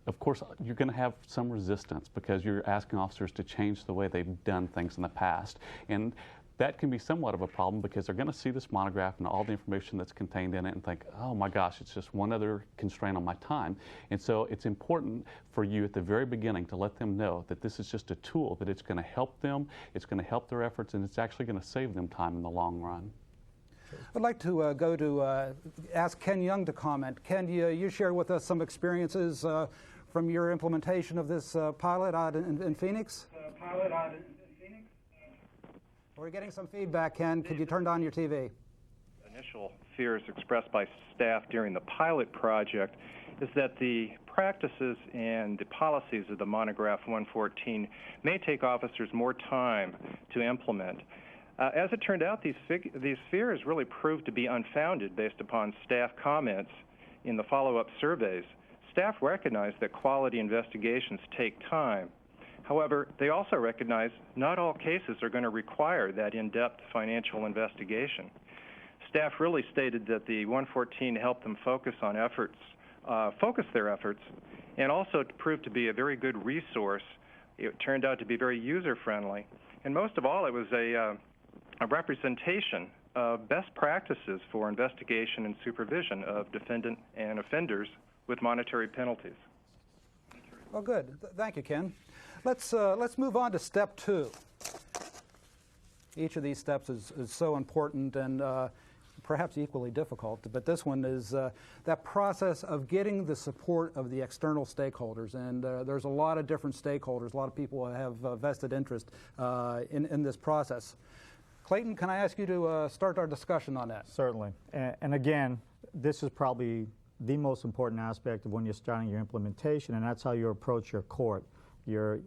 of course, you're going to have some resistance because you're asking officers to change the way they've done things in the past. And that can be somewhat of a problem because they're going to see this monograph and all the information that's contained in it and think, oh my gosh, it's just one other constraint on my time. And so it's important for you at the very beginning to let them know that this is just a tool, that it's going to help them, it's going to help their efforts, and it's actually going to save them time in the long run. I'd like to ask Ken Young to comment. Ken, you share with us some experiences from your implementation of this pilot out in Phoenix? We're getting some feedback, Ken. Could you turn on your TV? Initial fears expressed by staff during the pilot project is that the practices and the policies of the Monograph 114 may take officers more time to implement. As it turned out, these fears really proved to be unfounded based upon staff comments in the follow-up surveys. Staff recognize that quality investigations take time. However, they also recognize not all cases are going to require that in-depth financial investigation. Staff really stated that the 114 helped them focus their efforts, and also proved to be a very good resource. It turned out to be very user-friendly, and most of all, it was a representation of best practices for investigation and supervision of defendant and offenders with monetary penalties. Well, good. Thank you, Ken. Let's move on to step 2. Each of these steps is so important and perhaps equally difficult, but this one is that process of getting the support of the external stakeholders. And there's a lot of different stakeholders, a lot of people have vested interest in this process. Clayton, can I ask you to start our discussion on that? Certainly. And again, this is probably the most important aspect of when you're starting your implementation, and that's how you approach your court, your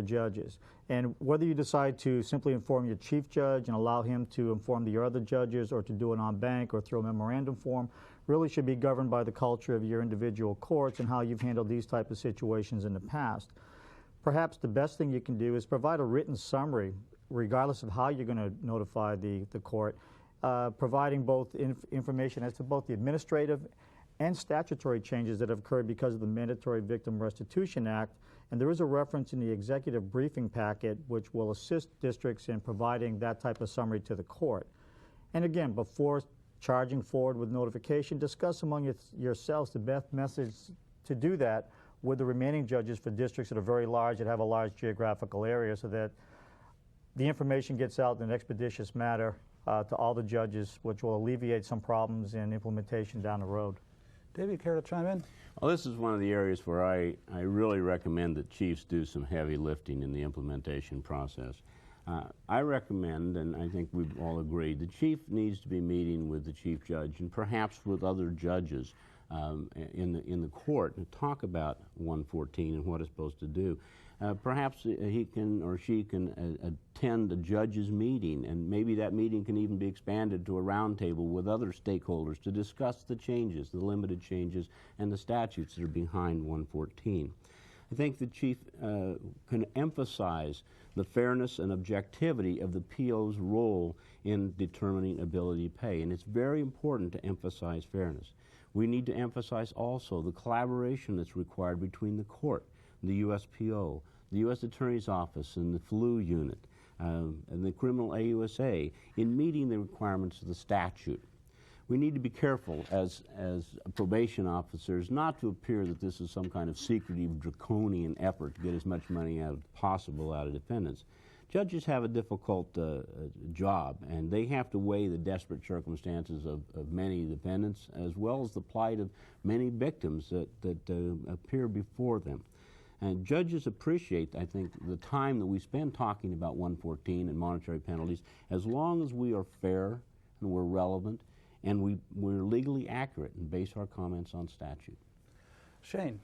judges. And whether you decide to simply inform your chief judge and allow him to inform the other judges, or to do it en banc or through a memorandum form, really should be governed by the culture of your individual courts and how you've handled these type of situations in the past. Perhaps the best thing you can do is provide a written summary, regardless of how you're going to notify the court, providing both information as to both the administrative and statutory changes that have occurred because of the Mandatory Victim Restitution Act. And there is a reference in the executive briefing packet which will assist districts in providing that type of summary to the court. And again, before charging forward with notification, discuss among yourselves the best message to do that with the remaining judges for districts that are very large, that have a large geographical area, so that the information gets out in an expeditious manner to all the judges, which will alleviate some problems in implementation down the road. David, care to chime in? Well, this is one of the areas where I really recommend that chiefs do some heavy lifting in the implementation process. I recommend, and I think we've all agreed, the chief needs to be meeting with the chief judge and perhaps with other judges in the court to talk about 114 and what it's supposed to do. Perhaps he can or she can attend a judge's meeting, and maybe that meeting can even be expanded to a roundtable with other stakeholders to discuss the changes, the limited changes, and the statutes that are behind 114. I think the chief can emphasize the fairness and objectivity of the PO's role in determining ability to pay, and it's very important to emphasize fairness. We need to emphasize also the collaboration that's required between the court, the USPO, the U.S. Attorney's Office and the FLU unit, and the criminal AUSA in meeting the requirements of the statute. We need to be careful as probation officers not to appear that this is some kind of secretive, draconian effort to get as much money as possible out of defendants. Judges have a difficult job, and they have to weigh the desperate circumstances of many defendants as well as the plight of many victims that appear before them. And judges appreciate, I think, the time that we spend talking about 114 and monetary penalties, as long as we are fair and we're relevant and we're legally accurate and base our comments on statute. Shane.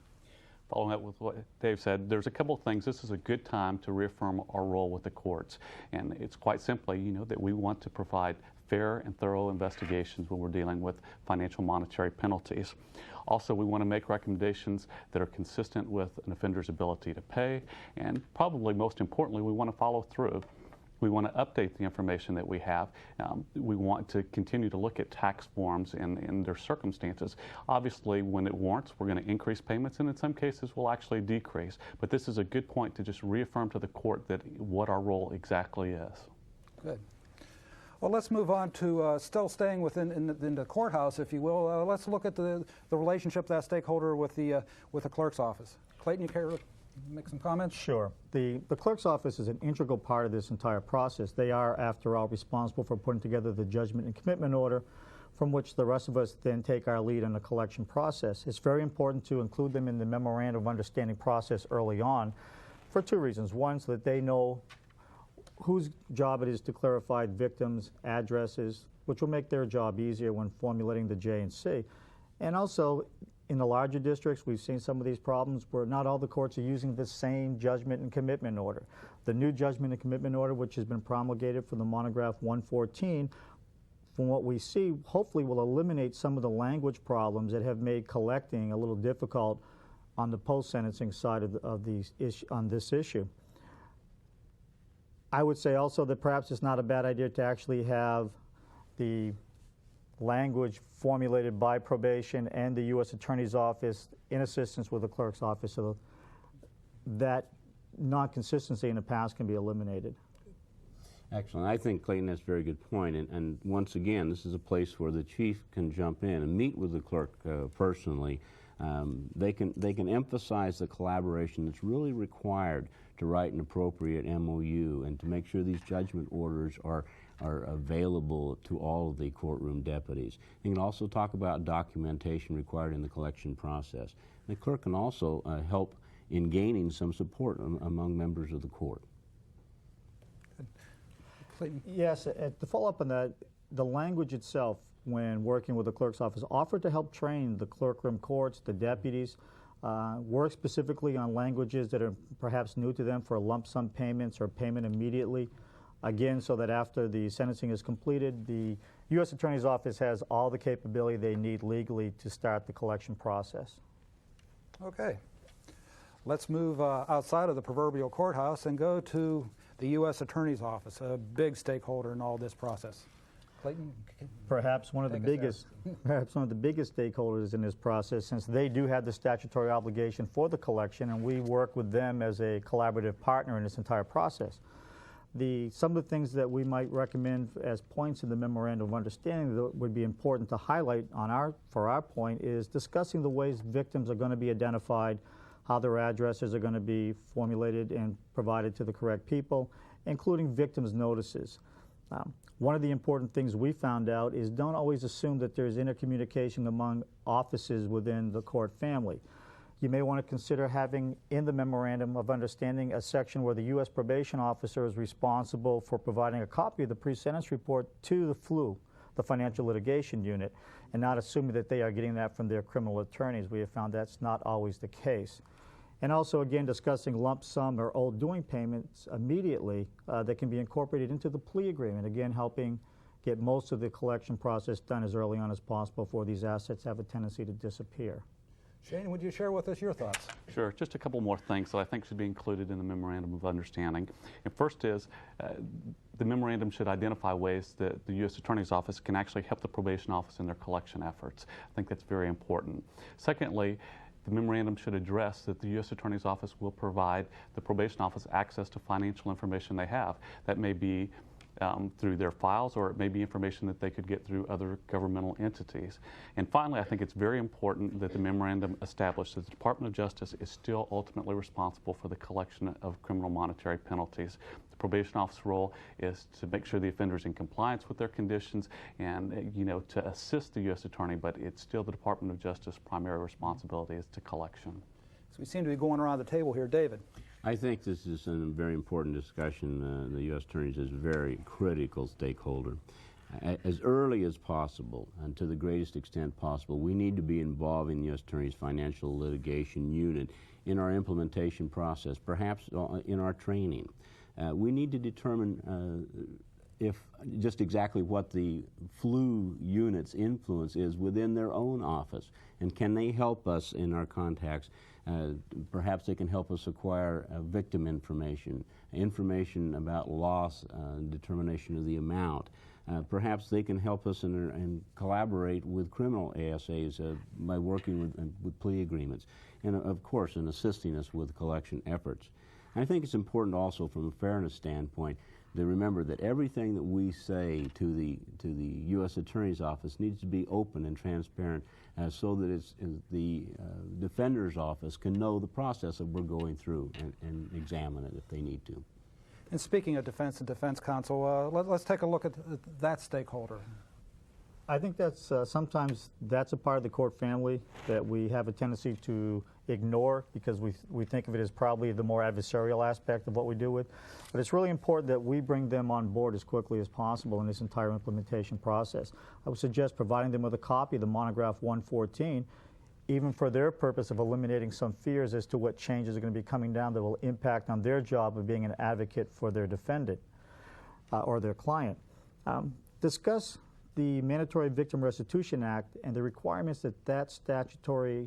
Following up with what Dave said, there's a couple of things. This is a good time to reaffirm our role with the courts. And it's quite simply, that we want to provide fair and thorough investigations when we're dealing with financial monetary penalties. Also, we want to make recommendations that are consistent with an offender's ability to pay. And probably most importantly, we want to follow through. We want to update the information that we have. We want to continue to look at tax forms and their circumstances. Obviously, when it warrants, we're going to increase payments, and in some cases, we'll actually decrease. But this is a good point to just reaffirm to the court that what our role exactly is. Good. Well, let's move on to still staying in the courthouse, if you will. Let's look at the relationship of that stakeholder with the clerk's office. Clayton, you care to make some comments? Sure. The clerk's office is an integral part of this entire process. They are, after all, responsible for putting together the judgment and commitment order from which the rest of us then take our lead in the collection process. It's very important to include them in the memorandum of understanding process early on for two reasons. One, so that they know whose job it is to clarify victims' addresses, which will make their job easier when formulating the J&C. And also, in the larger districts, we've seen some of these problems where not all the courts are using the same judgment and commitment order. The new judgment and commitment order, which has been promulgated for the Monograph 114, from what we see, hopefully will eliminate some of the language problems that have made collecting a little difficult on the post-sentencing side on this issue. I would say also that perhaps it's not a bad idea to actually have the language formulated by probation and the U.S. Attorney's Office in assistance with the clerk's office, so that non-consistency in the past can be eliminated. Excellent. I think, Clayton, that's a very good point. And once again, this is a place where the chief can jump in and meet with the clerk personally. They can emphasize the collaboration that's really required to write an appropriate MOU and to make sure these judgment orders are available to all of the courtroom deputies. They can also talk about documentation required in the collection process. The clerk can also help in gaining some support among members of the court. Yes, to follow up on that, the language itself, when working with the clerk's office, offered to help train the clerkroom courts, the deputies, work specifically on languages that are perhaps new to them for lump sum payments or payment immediately. Again, so that after the sentencing is completed, the U.S. Attorney's Office has all the capability they need legally to start the collection process. Okay. Let's move outside of the proverbial courthouse and go to the U.S. Attorney's Office, a big stakeholder in all this process. Clayton? Perhaps one of the biggest stakeholders in this process, since they do have the statutory obligation for the collection, and we work with them as a collaborative partner in this entire process. Some of the things that we might recommend as points in the memorandum of understanding that would be important to highlight for our point is discussing the ways victims are going to be identified, how their addresses are going to be formulated and provided to the correct people, including victims' notices. One of the important things we found out is don't always assume that there's intercommunication among offices within the court family. You may want to consider having in the Memorandum of Understanding a section where the U.S. probation officer is responsible for providing a copy of the pre-sentence report to the FLU, the Financial Litigation Unit, and not assuming that they are getting that from their criminal attorneys. We have found that's not always the case. And also, again, discussing lump sum or old doing payments immediately that can be incorporated into the plea agreement, again, helping get most of the collection process done as early on as possible before these assets have a tendency to disappear. Shane, would you share with us your thoughts? Sure. Just a couple more things that I think should be included in the Memorandum of Understanding. And first is the memorandum should identify ways that the U.S. Attorney's Office can actually help the probation office in their collection efforts. I think that's very important. Secondly, the memorandum should address that the U.S. Attorney's Office will provide the probation office access to financial information they have. That may be through their files, or it may be information that they could get through other governmental entities. And finally, I think it's very important that the memorandum establish that the Department of Justice is still ultimately responsible for the collection of criminal monetary penalties. The probation office role is to make sure the offender is in compliance with their conditions and, you know, to assist the U.S. Attorney, but it's still the Department of Justice' primary responsibility is to collection. So we seem to be going around the table here. David. I think this is a very important discussion. The U.S. Attorney is a very critical stakeholder. As early as possible and to the greatest extent possible, we need to be involving the U.S. Attorney's financial litigation unit in our implementation process, perhaps in our training. We need to determine if just exactly what the flu unit's influence is within their own office, and can they help us in our contacts. Perhaps they can help us acquire victim information, information about loss, determination of the amount. Perhaps they can help us and collaborate with criminal ASAs by working with plea agreements, and of course in assisting us with collection efforts. And I think it's important also from a fairness standpoint to remember that everything that we say to the U.S. Attorney's Office needs to be open and transparent so that the Defender's Office can know the process that we're going through and examine it if they need to. And speaking of defense and defense counsel, let's take a look at that stakeholder. I think that's sometimes that's a part of the court family that we have a tendency to ignore because we think of it as probably the more adversarial aspect of what we do with. But it's really important that we bring them on board as quickly as possible in this entire implementation process. I would suggest providing them with a copy of the Monograph 114, even for their purpose of eliminating some fears as to what changes are going to be coming down that will impact on their job of being an advocate for their defendant or their client. Discuss the Mandatory Victim Restitution Act and the requirements that statutorily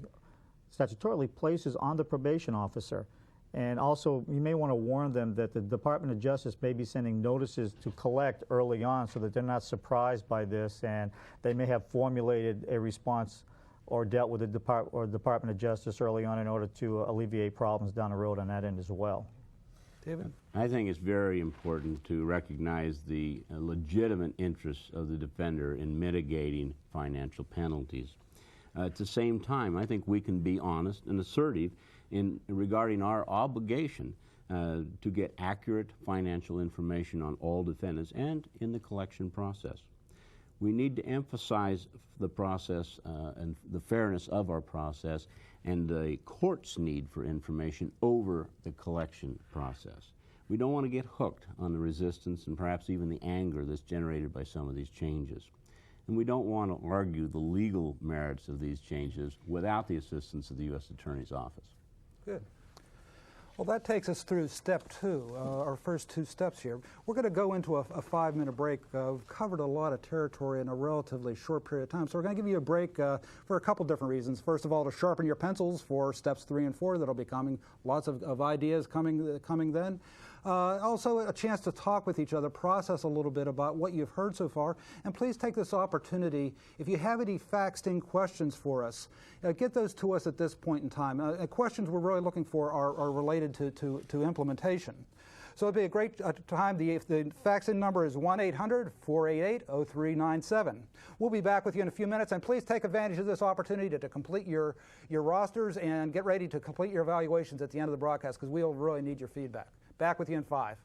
places on the probation officer. And also, you may want to warn them that the Department of Justice may be sending notices to collect early on so that they're not surprised by this, and they may have formulated a response or dealt with the Department of Justice early on in order to alleviate problems down the road on that end as well. David? I think it's very important to recognize the legitimate interests of the defender in mitigating financial penalties. At the same time, I think we can be honest and assertive regarding our obligation to get accurate financial information on all defendants and in the collection process. We need to emphasize the process and the fairness of our process and the court's need for information over the collection process. We don't want to get hooked on the resistance and perhaps even the anger that's generated by some of these changes. And we don't want to argue the legal merits of these changes without the assistance of the U.S. Attorney's Office. Good. Well, that takes us through step two, our first two steps here. We're going to go into a 5-minute break. We've covered a lot of territory in a relatively short period of time, so we're going to give you a break for a couple different reasons. First of all, to sharpen your pencils for steps 3 and 4 that'll be coming. Lots of ideas coming then. Also a chance to talk with each other, process a little bit about what you've heard so far, and please take this opportunity, if you have any faxed-in questions for us, get those to us at this point in time. Questions we're really looking for are related to implementation. So it'd be a great time. The fax-in number is 1-800-488-0397. We'll be back with you in a few minutes, and please take advantage of this opportunity to complete your rosters and get ready to complete your evaluations at the end of the broadcast, because we'll really need your feedback. Back with you in 5.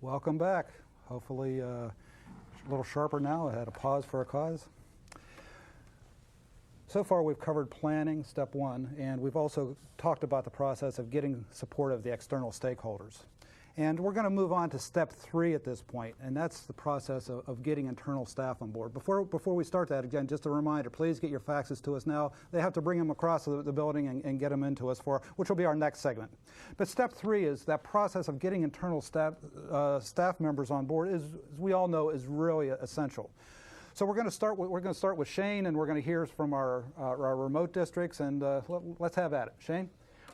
Welcome back. Hopefully a little sharper now. I had a pause for a cause. So far we've covered planning, step one, and we've also talked about the process of getting support of the external stakeholders. And we're going to move on to step three at this point, and that's the process of getting internal staff on board. Before we start that, again, just a reminder, please get your faxes to us now. They have to bring them across the building and get them into us, which will be our next segment. But step three is that process of getting internal staff members on board is, as we all know, is really essential. So we're going to start with Shane, and we're going to hear from our remote districts, and let's have at it. Shane?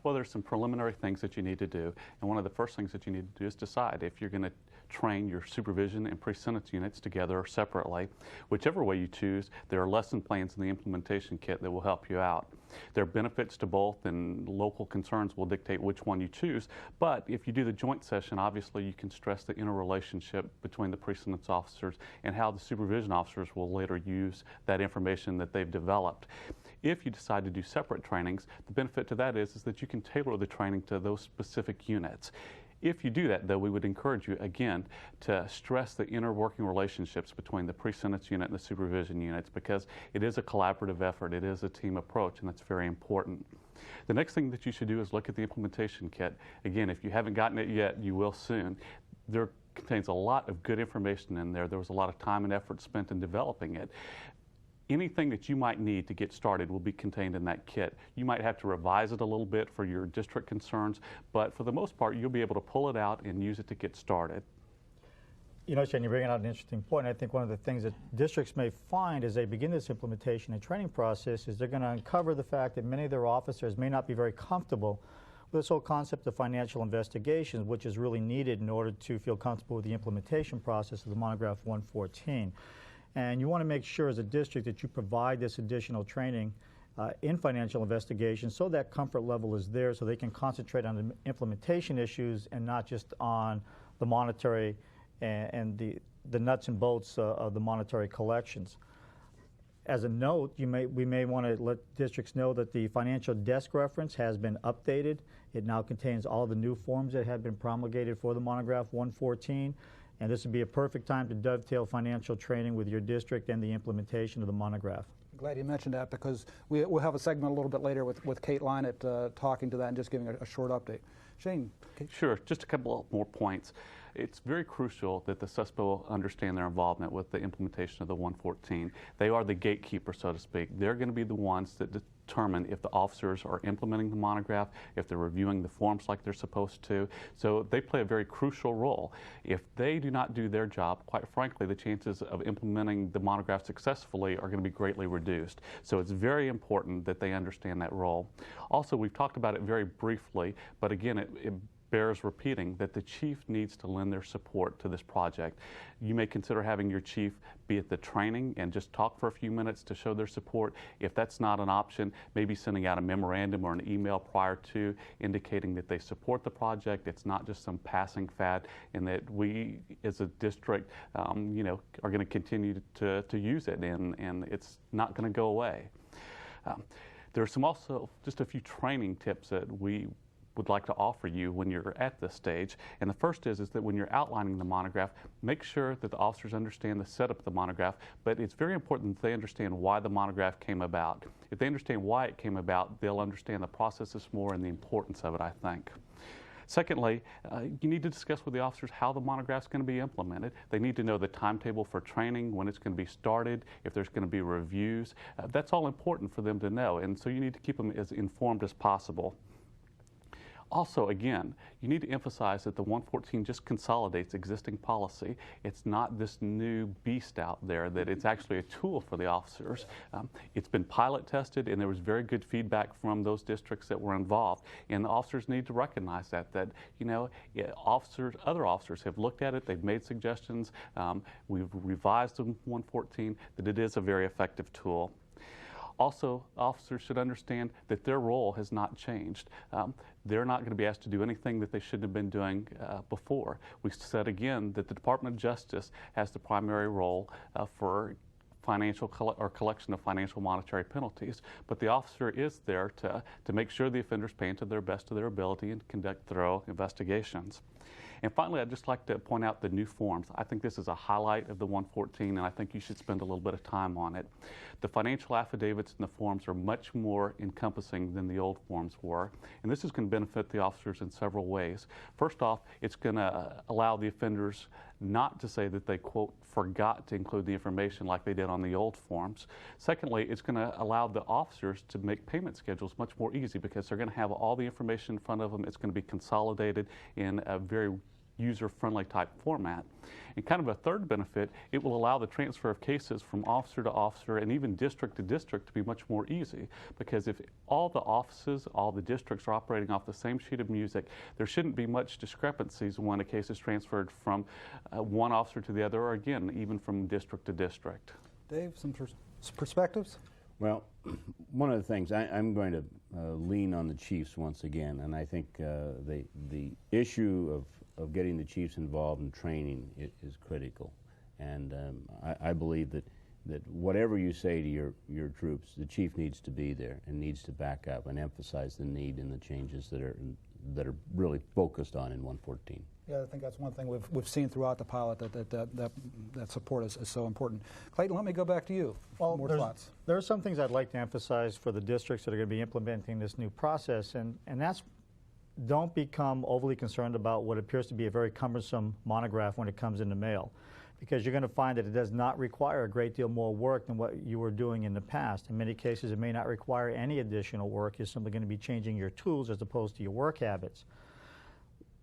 Well, there's some preliminary things that you need to do, and one of the first things that you need to do is decide if you're going to train your supervision and pre-sentence units together or separately. Whichever way you choose, there are lesson plans in the implementation kit that will help you out. There are benefits to both, and local concerns will dictate which one you choose, but if you do the joint session, obviously you can stress the interrelationship between the pre-sentence officers and how the supervision officers will later use that information that they've developed. If you decide to do separate trainings, the benefit to that is that you can tailor the training to those specific units. If you do that, though, we would encourage you, again, to stress the inner working relationships between the pre-sentence unit and the supervision units, because it is a collaborative effort, it is a team approach, and that's very important. The next thing that you should do is look at the implementation kit. Again, if you haven't gotten it yet, you will soon. There contains a lot of good information in there. There was a lot of time and effort spent in developing it. Anything that you might need to get started will be contained in that kit. You might have to revise it a little bit for your district concerns, but for the most part, you'll be able to pull it out and use it to get started. You know, Shane, you're bringing out an interesting point. I think one of the things that districts may find as they begin this implementation and training process is they're going to uncover the fact that many of their officers may not be very comfortable with this whole concept of financial investigations, which is really needed in order to feel comfortable with the implementation process of the Monograph 114. And you want to make sure as a district that you provide this additional training in financial investigation so that comfort level is there so they can concentrate on the implementation issues and not just on the monetary and the nuts and bolts of the monetary collections. As a note, we may want to let districts know that the financial desk reference has been updated. It now contains all the new forms that have been promulgated for the Monograph 114. And this would be a perfect time to dovetail financial training with your district and the implementation of the Monograph. I'm glad you mentioned that, because we'll have a segment a little bit later with Kate Lynett talking to that and just giving a short update. Shane? Kate? Sure, just a couple more points. It's very crucial that the SUSPO understand their involvement with the implementation of the 114. They are the gatekeeper, so to speak. They're going to be the ones that determine if the officers are implementing the Monograph, if they're reviewing the forms like they're supposed to. So they play a very crucial role. If they do not do their job, quite frankly, the chances of implementing the Monograph successfully are going to be greatly reduced. So it's very important that they understand that role. Also, we've talked about it very briefly, but again, it bears repeating that the chief needs to lend their support to this project. You may consider having your chief be at the training and just talk for a few minutes to show their support. If that's not an option, maybe sending out a memorandum or an email prior to indicating that they support the project. It's not just some passing fad, and that we as a district you know, are going to continue to use it, and it's not going to go away. There's also just a few training tips that we would like to offer you when you're at this stage. And the first is that when you're outlining the Monograph, make sure that the officers understand the setup of the Monograph, but it's very important that they understand why the Monograph came about. If they understand why it came about, they'll understand the processes more and the importance of it, I think. Secondly, you need to discuss with the officers how the Monograph is going to be implemented. They need to know the timetable for training, when it's going to be started, if there's going to be reviews. That's all important for them to know, and so you need to keep them as informed as possible. Also, again, you need to emphasize that the 114 just consolidates existing policy. It's not this new beast out there, that it's actually a tool for the officers. It's been pilot tested, and there was very good feedback from those districts that were involved. And the officers need to recognize that you know, other officers have looked at it, they've made suggestions, we've revised the 114, that it is a very effective tool. Also, officers should understand that their role has not changed. They're not going to be asked to do anything that they shouldn't have been doing before. We said again that the Department of Justice has the primary role for collection of financial monetary penalties, but the officer is there to make sure the offenders pay to their best of their ability and conduct thorough investigations. And finally, I'd just like to point out the new forms. I think this is a highlight of the 114, and I think you should spend a little bit of time on it. The financial affidavits and the forms are much more encompassing than the old forms were, and this is going to benefit the officers in several ways. First off, it's going to allow the offenders not to say that they, quote, forgot to include the information like they did on the old forms. Secondly, it's going to allow the officers to make payment schedules much more easy because they're going to have all the information in front of them. It's going to be consolidated in a very user-friendly type format. And kind of a third benefit, it will allow the transfer of cases from officer to officer and even district to district to be much more easy, because if all the offices, all the districts are operating off the same sheet of music, there shouldn't be much discrepancies when a case is transferred from one officer to the other, or again, even from district to district. Dave, some perspectives? Well, one of the things, I'm going to lean on the chiefs once again, and I think the issue of getting the chiefs involved in training is critical. And I believe that whatever you say to your troops, the chief needs to be there and needs to back up and emphasize the need and the changes that are really focused on in 114. Yeah, I think that's one thing we've seen throughout the pilot, that support is so important. Clayton, let me go back to you. Well, more thoughts. There are some things I'd like to emphasize for the districts that are going to be implementing this new process, and that's don't become overly concerned about what appears to be a very cumbersome monograph when it comes in the mail, because you're going to find that it does not require a great deal more work than what you were doing in the past. In many cases, it may not require any additional work. You're simply going to be changing your tools as opposed to your work habits.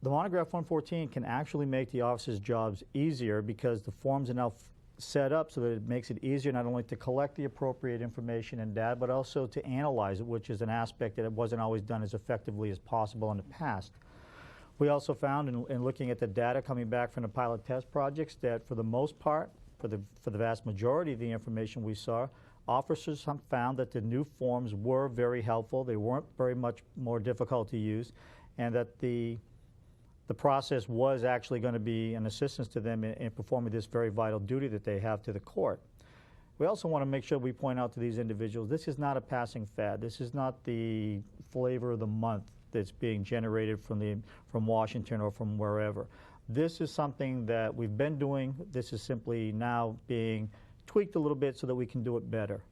The Monograph 114 can actually make the officers' jobs easier because the forms are now set up so that it makes it easier not only to collect the appropriate information and data, but also to analyze it, which is an aspect that it wasn't always done as effectively as possible in the past. We also found in looking at the data coming back from the pilot test projects that for the most part, for the vast majority of the information we saw, officers found that the new forms were very helpful. They weren't very much more difficult to use, and that the process was actually going to be an assistance to them in performing this very vital duty that they have to the court. We also want to make sure we point out to these individuals, this is not a passing fad. This is not the flavor of the month that's being generated from Washington or from wherever. This is something that we've been doing. This is simply now being tweaked a little bit so that we can do it better.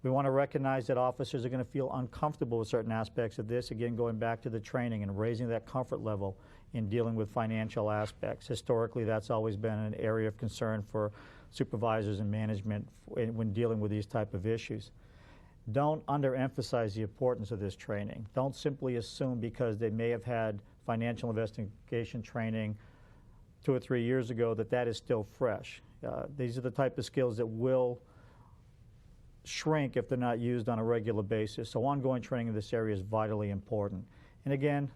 We want to recognize that officers are going to feel uncomfortable with certain aspects of this, again, going back to the training and raising that comfort level in dealing with financial aspects. Historically, that's always been an area of concern for supervisors and management when dealing with these type of issues. Don't underemphasize the importance of this training. Don't simply assume because they may have had financial investigation training 2 or 3 years ago that is still fresh. These are the type of skills that will shrink if they're not used on a regular basis. So ongoing training in this area is vitally important. And again,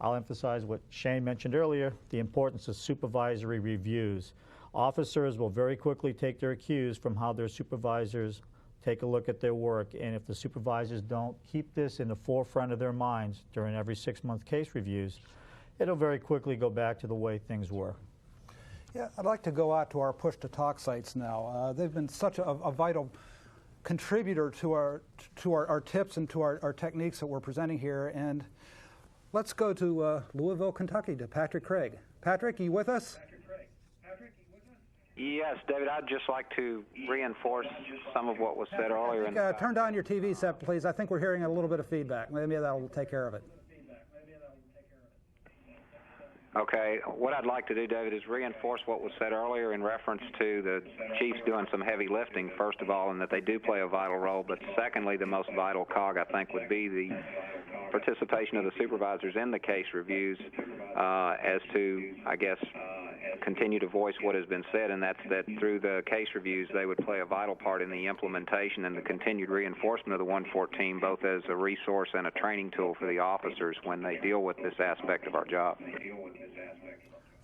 I'll emphasize what Shane mentioned earlier, the importance of supervisory reviews. Officers will very quickly take their cues from how their supervisors take a look at their work, and if the supervisors don't keep this in the forefront of their minds during every 6-month case reviews, it'll very quickly go back to the way things were. Yeah, I'd like to go out to our push-to-talk sites now. They've been such a vital contributor to our tips and to our techniques that we're presenting here. And let's go to Louisville, Kentucky, to Patrick Craig. Patrick, are you with us? Yes, David, I'd just like to reinforce some of what was said earlier. Turn down your TV set, please. I think we're hearing a little bit of feedback. Maybe that'll take care of it. Okay, what I'd like to do, David, is reinforce what was said earlier in reference to the chiefs doing some heavy lifting, first of all, and that they do play a vital role. But secondly, the most vital cog, I think, would be the participation of the supervisors in the case reviews as to, I guess, continue to voice what has been said, and that's that through the case reviews, they would play a vital part in the implementation and the continued reinforcement of the 114, both as a resource and a training tool for the officers when they deal with this aspect of our job.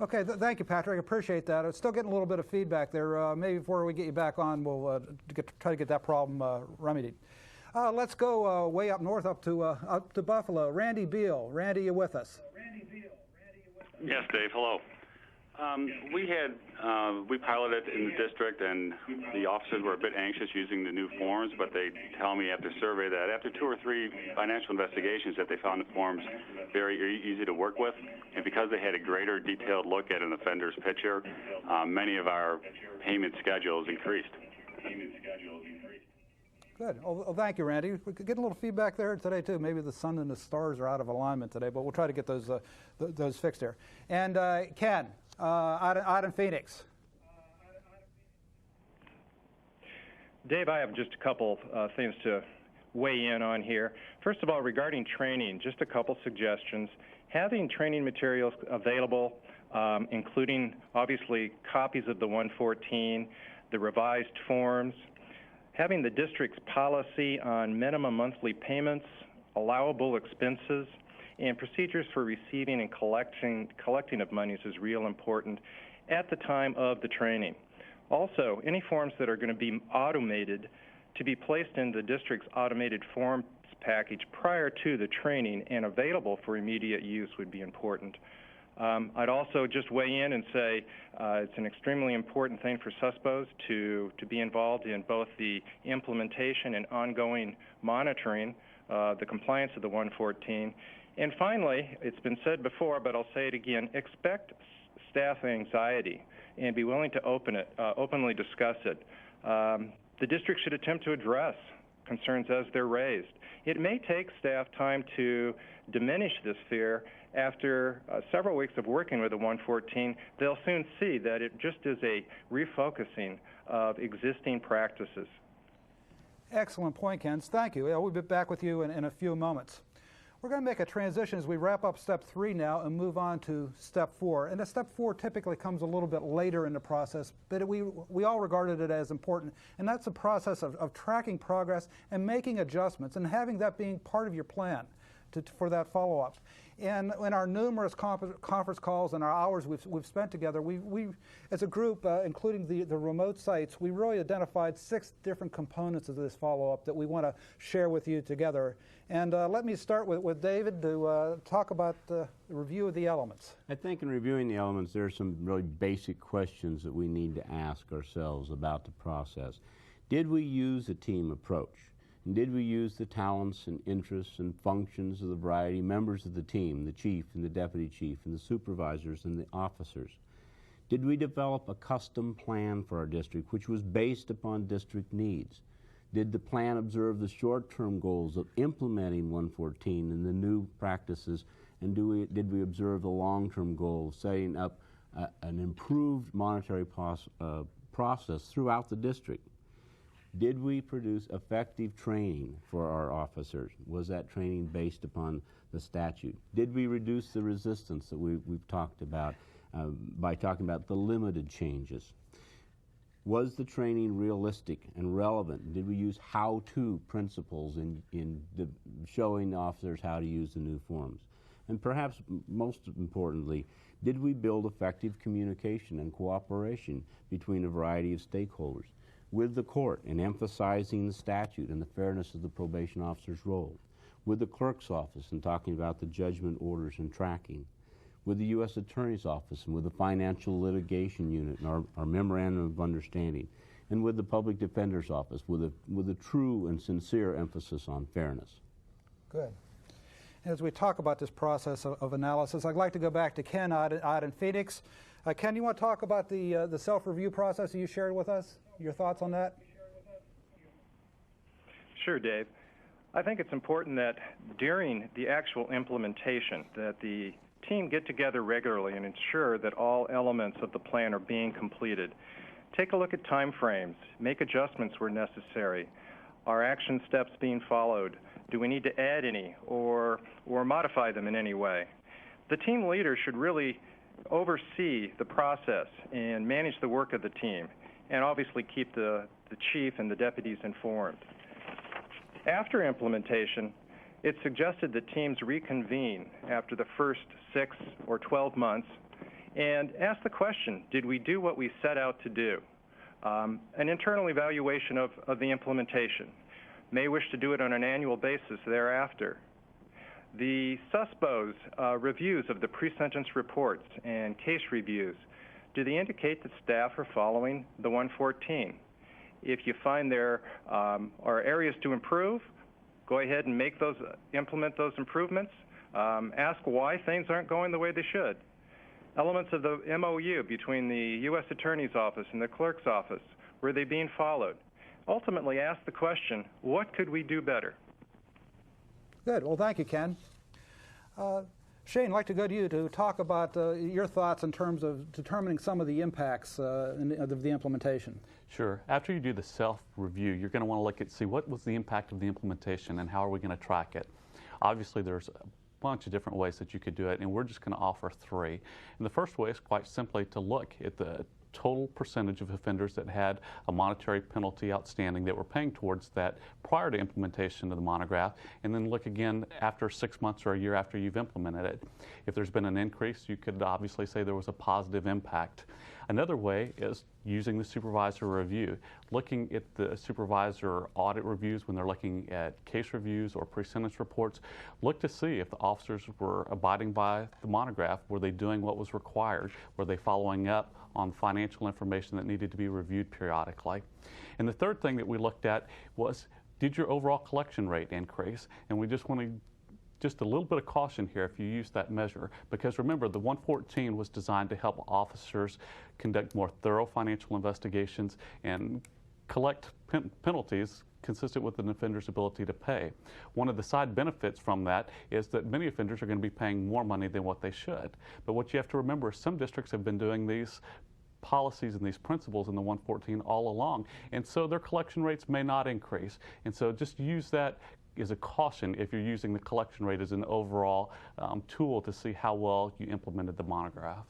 Okay, thank you, Patrick. I appreciate that. I'm still getting a little bit of feedback there. Maybe before we get you back on, we'll try to get that problem remedied. Let's go way up north, up to Buffalo. Randy Beal. Randy, you with us? Yes, Dave. Hello. We piloted in the district, and the officers were a bit anxious using the new forms, but they tell me after survey that after 2 or 3 financial investigations that they found the forms very easy to work with, and because they had a greater detailed look at an offender's picture, many of our payment schedules increased. Good. Well, thank you, Randy. We're getting a little feedback there today, too. Maybe the sun and the stars are out of alignment today, but we'll try to get those fixed here. And Ken, out in Phoenix. Dave, I have just a couple things to weigh in on here. First of all, regarding training, just a couple suggestions. Having training materials available, including, obviously, copies of the 114, the revised forms, having the district's policy on minimum monthly payments, allowable expenses, and procedures for receiving and collecting of monies is real important at the time of the training. Also, any forms that are going to be automated to be placed in the district's automated forms package prior to the training and available for immediate use would be important. I'd also just weigh in and say it's an extremely important thing for SUSPOs to be involved in both the implementation and ongoing monitoring, the compliance of the 114. And finally, it's been said before, but I'll say it again, expect staff anxiety and be willing to openly discuss it. The district should attempt to address concerns as they're raised. It may take staff time to diminish this fear. After several weeks of working with the 114, they'll soon see that it just is a refocusing of existing practices. Excellent point, Ken. Thank you. We'll be back with you in a few moments. We're going to make a transition as we wrap up Step 3 now and move on to Step 4. And Step 4 typically comes a little bit later in the process, but we all regarded it as important. And that's the process of tracking progress and making adjustments and having that being part of your plan for that follow-up. And in our numerous conference calls and our hours we've spent together, we as a group, including the remote sites, we really identified 6 different components of this follow-up that we want to share with you together. And let me start with David to talk about the review of the elements. I think in reviewing the elements, there are some really basic questions that we need to ask ourselves about the process. Did we use a team approach? And did we use the talents and interests and functions of the variety members of the team, the chief and the deputy chief and the supervisors and the officers? Did we develop a custom plan for our district which was based upon district needs? Did the plan observe the short-term goals of implementing 114 and the new practices? And did we observe the long-term goal of setting up an improved monetary process throughout the district? Did we produce effective training for our officers? Was that training based upon the statute? Did we reduce the resistance that we've talked about by talking about the limited changes? Was the training realistic and relevant? Did we use how-to principles in showing the officers how to use the new forms? And perhaps most importantly, did we build effective communication and cooperation between a variety of stakeholders? With the court in emphasizing the statute and the fairness of the probation officer's role, with the clerk's office in talking about the judgment orders and tracking, with the U.S. Attorney's Office and with the Financial Litigation Unit and our Memorandum of Understanding, and with the Public Defender's Office with a true and sincere emphasis on fairness. Good. As we talk about this process of analysis, I'd like to go back to Ken out in Phoenix. Ken, you want to talk about the self-review process that you shared with us? Your thoughts on that? Sure, Dave. I think it's important that during the actual implementation that the team get together regularly and ensure that all elements of the plan are being completed. Take a look at time frames. Make adjustments where necessary. Are action steps being followed? Do we need to add any or modify them in any way? The team leader should really oversee the process and manage the work of the team, and obviously keep the chief and the deputies informed. After implementation, it's suggested that teams reconvene after the first 6 or 12 months and ask the question, did we do what we set out to do? An internal evaluation of the implementation. May wish to do it on an annual basis thereafter. The SUSPO's reviews of the pre-sentence reports and case reviews do they indicate that staff are following the 114? If you find there are areas to improve, go ahead and implement those improvements. Ask why things aren't going the way they should. Elements of the MOU between the U.S. Attorney's Office and the Clerk's Office, were they being followed? Ultimately, ask the question, what could we do better? Good. Well, thank you, Ken. Shane, I'd like to go to you to talk about your thoughts in terms of determining some of the impacts of the implementation. Sure. After you do the self-review, you're going to want to look at, see what was the impact of the implementation and how are we going to track it. Obviously, there's a bunch of different ways that you could do it, and we're just going to offer 3. And the first way is quite simply to look at the total percentage of offenders that had a monetary penalty outstanding that were paying towards that prior to implementation of the monograph, and then look again after 6 months or a year after you've implemented it. If there's been an increase, you could obviously say there was a positive impact. Another way is using the supervisor review, looking at the supervisor audit reviews when they're looking at case reviews or pre-sentence reports. Look to see if the officers were abiding by the monograph. Were they doing what was required? Were they following up on financial information that needed to be reviewed periodically? And the third thing that we looked at was, did your overall collection rate increase? And we just want to just a little bit of caution here if you use that measure, because remember, the 114 was designed to help officers conduct more thorough financial investigations and collect penalties consistent with an offender's ability to pay. One of the side benefits from that is that many offenders are going to be paying more money than what they should. But what you have to remember is some districts have been doing these policies and these principles in the 114 all along, and so their collection rates may not increase. And so just use that as a caution if you're using the collection rate as an overall tool to see how well you implemented the monograph.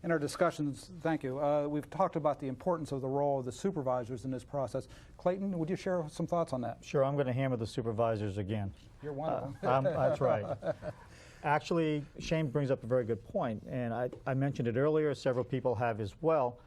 In our discussions, thank you, we've talked about the importance of the role of the supervisors in this process. Clayton, would you share some thoughts on that? Sure, I'm going to hammer the supervisors again. You're one of them. That's right. Actually, Shane brings up a very good point, and I mentioned it earlier, several people have as well.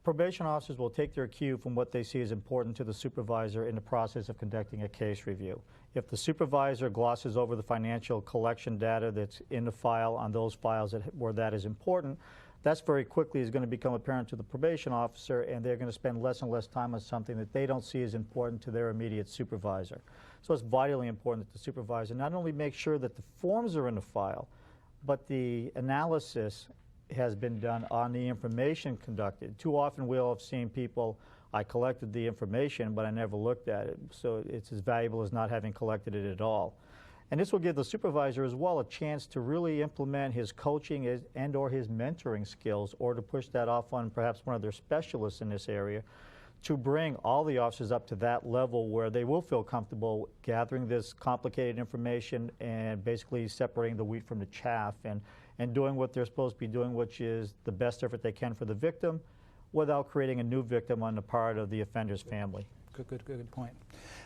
Probation officers will take their cue from what they see as important to the supervisor in the process of conducting a case review. If the supervisor glosses over the financial collection data that's in the file on those files where that is important, that's very quickly is going to become apparent to the probation officer, and they're going to spend less and less time on something that they don't see as important to their immediate supervisor. So it's vitally important that the supervisor not only make sure that the forms are in the file, but the analysis has been done on the information conducted. Too often we'll have seen people, I collected the information, but I never looked at it. So it's as valuable as not having collected it at all. And this will give the supervisor as well a chance to really implement his coaching and or his mentoring skills, or to push that off on perhaps one of their specialists in this area, to bring all the officers up to that level where they will feel comfortable gathering this complicated information and basically separating the wheat from the chaff, and doing what they're supposed to be doing, which is the best effort they can for the victim without creating a new victim on the part of the offender's family. Good point.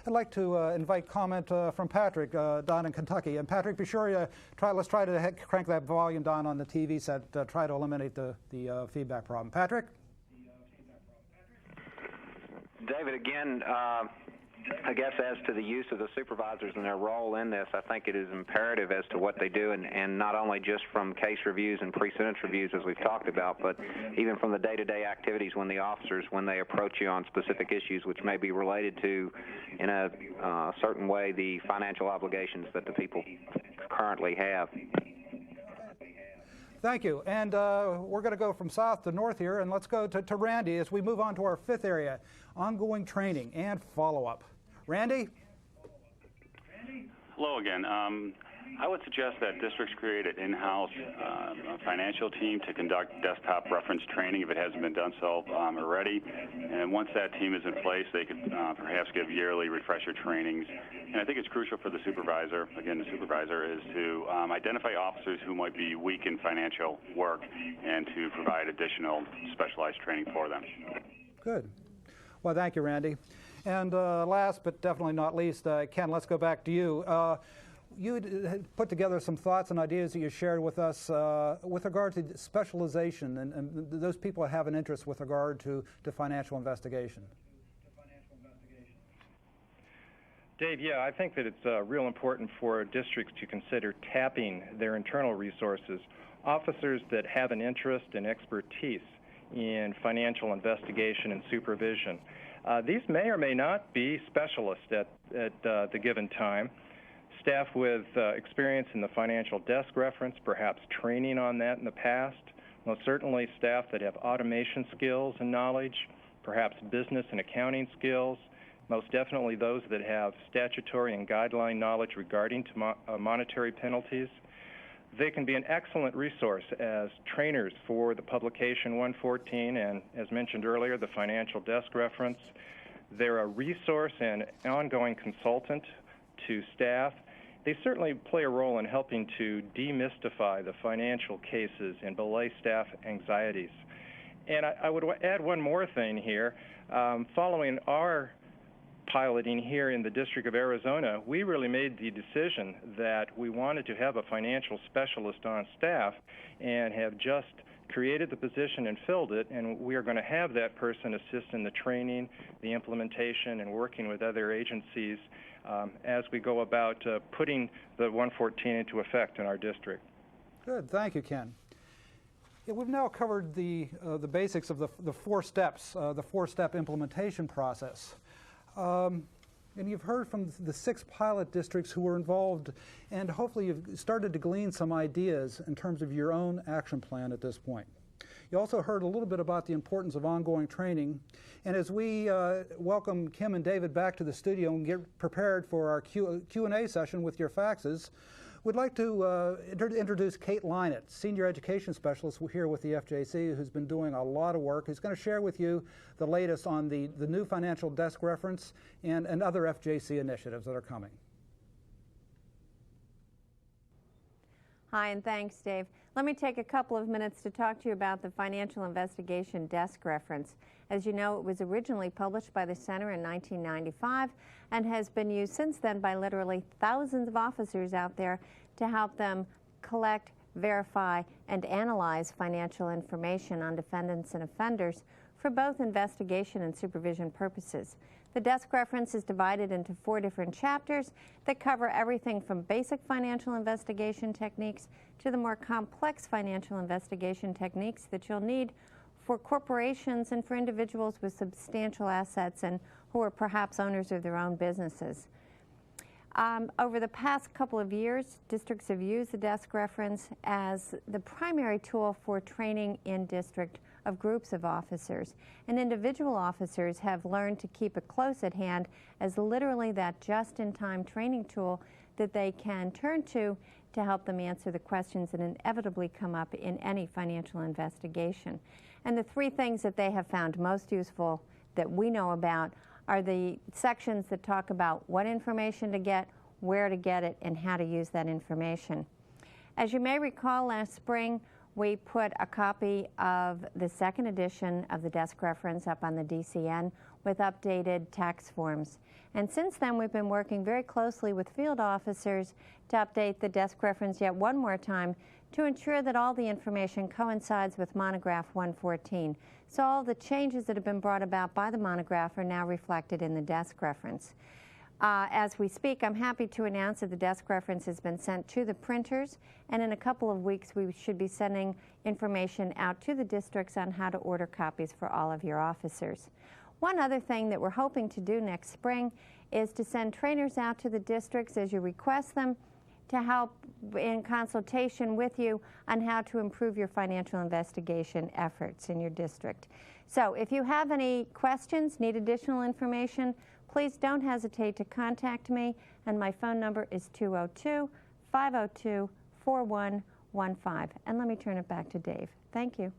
I'd like to invite comment from Patrick down in Kentucky. And Patrick, be sure let's try to crank that volume down on the TV set, try to eliminate the feedback problem. Patrick? David, again, I guess as to the use of the supervisors and their role in this, I think it is imperative as to what they do, and not only just from case reviews and pre-sentence reviews as we've talked about, but even from the day-to-day activities when the officers, when they approach you on specific issues which may be related to, in a certain way, the financial obligations that the people currently have. Thank you. And we're going to go from south to north here, and let's go to Randy as we move on to our 5th area, ongoing training and follow-up. Randy? Hello again. I would suggest that districts create an in-house financial team to conduct desktop reference training if it hasn't been done so already. And once that team is in place, they could perhaps give yearly refresher trainings. And I think it's crucial for the supervisor, again, the supervisor, is to identify officers who might be weak in financial work and to provide additional specialized training for them. Good. Well, thank you, Randy. And last but definitely not least, Ken, let's go back to you. You put together some thoughts and ideas that you shared with us with regard to specialization and those people that have an interest with regard to financial investigation. Dave, yeah, I think that it's real important for districts to consider tapping their internal resources. Officers that have an interest and expertise in financial investigation and supervision. These may or may not be specialists at the given time. Staff with experience in the financial desk reference, perhaps training on that in the past. Most certainly staff that have automation skills and knowledge, perhaps business and accounting skills. Most definitely those that have statutory and guideline knowledge regarding to monetary penalties. They can be an excellent resource as trainers for the publication 114 and, as mentioned earlier, the financial desk reference. They're a resource and ongoing consultant to staff. They certainly play a role in helping to demystify the financial cases and belay staff anxieties. And I would add one more thing here. Following our piloting here in the District of Arizona, we really made the decision that we wanted to have a financial specialist on staff and have just created the position and filled it, and we are going to have that person assist in the training, the implementation, and working with other agencies as we go about putting the 114 into effect in our district. Good, thank you, Ken. Yeah, we've now covered the basics of the 4 steps, the 4-step implementation process. And you've heard from the 6 pilot districts who were involved, and hopefully you've started to glean some ideas in terms of your own action plan at this point. You also heard a little bit about the importance of ongoing training, and as we welcome Kim and David back to the studio and get prepared for our Q&A session with your faxes, we'd like to introduce Kate Lynett, Senior Education Specialist here with the FJC, who's been doing a lot of work. Who's going to share with you the latest on the new financial desk reference and other FJC initiatives that are coming. Hi, and thanks, Dave. Let me take a couple of minutes to talk to you about the Financial Investigation Desk Reference. As you know, it was originally published by the Center in 1995 and has been used since then by literally thousands of officers out there to help them collect, verify, and analyze financial information on defendants and offenders for both investigation and supervision purposes. The desk reference is divided into 4 different chapters that cover everything from basic financial investigation techniques to the more complex financial investigation techniques that you'll need for corporations and for individuals with substantial assets and who are perhaps owners of their own businesses. Over the past couple of years, districts have used the desk reference as the primary tool for training in district of groups of officers. And individual officers have learned to keep it close at hand as literally that just-in-time training tool that they can turn to help them answer the questions that inevitably come up in any financial investigation. And the 3 things that they have found most useful that we know about are the sections that talk about what information to get, where to get it, and how to use that information. As you may recall, last spring, we put a copy of the 2nd edition of the desk reference up on the DCN with updated tax forms. And since then, we've been working very closely with field officers to update the desk reference yet one more time to ensure that all the information coincides with Monograph 114. So all the changes that have been brought about by the Monograph are now reflected in the desk reference. As we speak, I'm happy to announce that the desk reference has been sent to the printers, and in a couple of weeks we should be sending information out to the districts on how to order copies for all of your officers. One other thing that we're hoping to do next spring is to send trainers out to the districts as you request them to help in consultation with you on how to improve your financial investigation efforts in your district. So if you have any questions, need additional information, please don't hesitate to contact me, and my phone number is 202-502-4115. And let me turn it back to Dave. Thank you.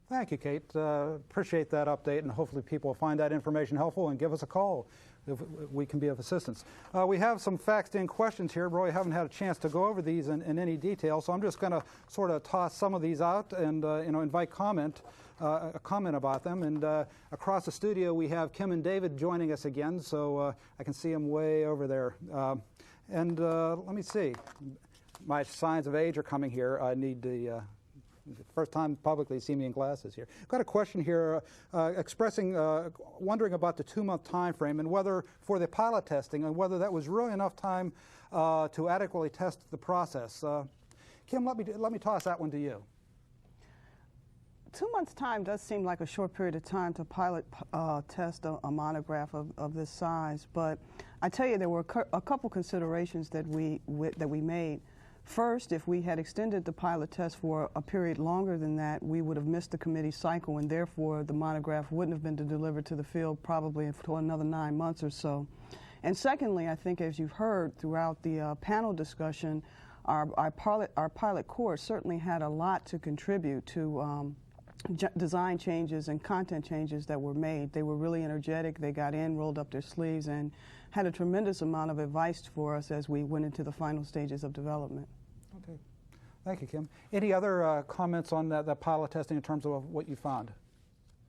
Thank you, Kate. Appreciate that update, and hopefully people will find that information helpful and give us a call if we can be of assistance. We have some faxed-in questions here. Really haven't had a chance to go over these in any detail, so I'm just going to sort of toss some of these out and invite a comment about them. And across the studio we have Kim and David joining us again, so I can see them way over there. And let me see. My signs of age are coming here. I need the First time publicly you see me in glasses here. I've got a question here wondering about the 2-month time frame and whether, for the pilot testing, and whether that was really enough time to adequately test the process. Kim, let me toss that one to you. 2 months' time does seem like a short period of time to pilot test a monograph of this size, but I tell you there were a couple considerations that we made. First, if we had extended the pilot test for a period longer than that, we would have missed the committee cycle, and therefore the monograph wouldn't have been delivered to the field probably for another 9 months or so. And secondly, I think as you've heard throughout the panel discussion, our pilot course certainly had a lot to contribute to design changes and content changes that were made. They were really energetic. They got in, rolled up their sleeves, and had a tremendous amount of advice for us as we went into the final stages of development. Okay. Thank you, Kim. Any other comments on that pilot testing in terms of what you found?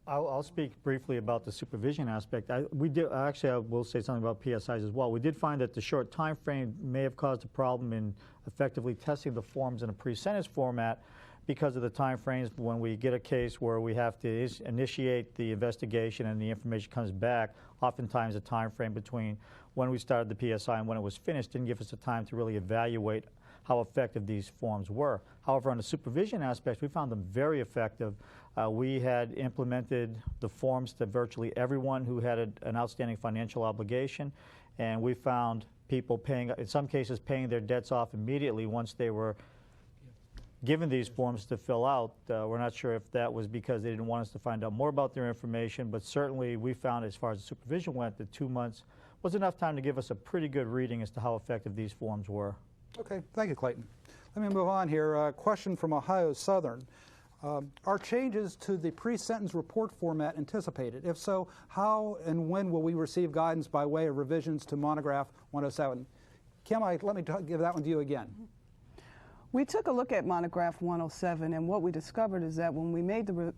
I'll speak briefly about the supervision aspect. I will say something about PSIs as well. We did find that the short time frame may have caused a problem in effectively testing the forms in a pre-sentence format because of the time frames when we get a case where we have to initiate the investigation and the information comes back. Oftentimes the time frame between when we started the PSI and when it was finished didn't give us the time to really evaluate how effective these forms were. However, on the supervision aspect, we found them very effective. We had implemented the forms to virtually everyone who had an outstanding financial obligation, and we found people paying, in some cases, paying their debts off immediately once they were given these forms to fill out. We're not sure if that was because they didn't want us to find out more about their information, but certainly we found, as far as the supervision went, that 2 months was enough time to give us a pretty good reading as to how effective these forms were. Okay, thank you, Clayton. Let me move on here. A question from Ohio Southern. Are changes to the pre-sentence report format anticipated? If so, how and when will we receive guidance by way of revisions to Monograph 107? Kim, let me give that one to you again. We took a look at Monograph 107, and what we discovered is that when we made the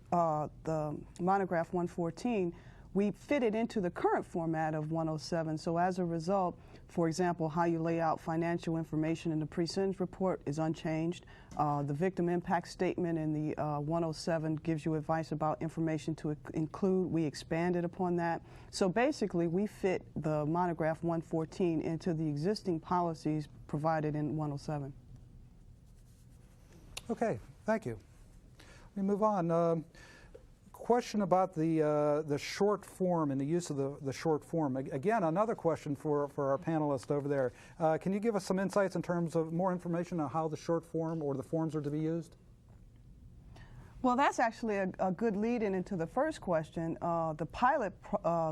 Monograph 114, we fit it into the current format of 107. So as a result, for example, how you lay out financial information in the pre-sentence report is unchanged. The victim impact statement in the 107 gives you advice about information to include. We expanded upon that. So basically, we fit the Monograph 114 into the existing policies provided in 107. Okay, thank you. Let me move on. Question about the short form and the use of the short form. Again, another question for our panelists over there. Can you give us some insights in terms of more information on how the short form or the forms are to be used? Well, that's actually a good lead-in into the first question. The pilot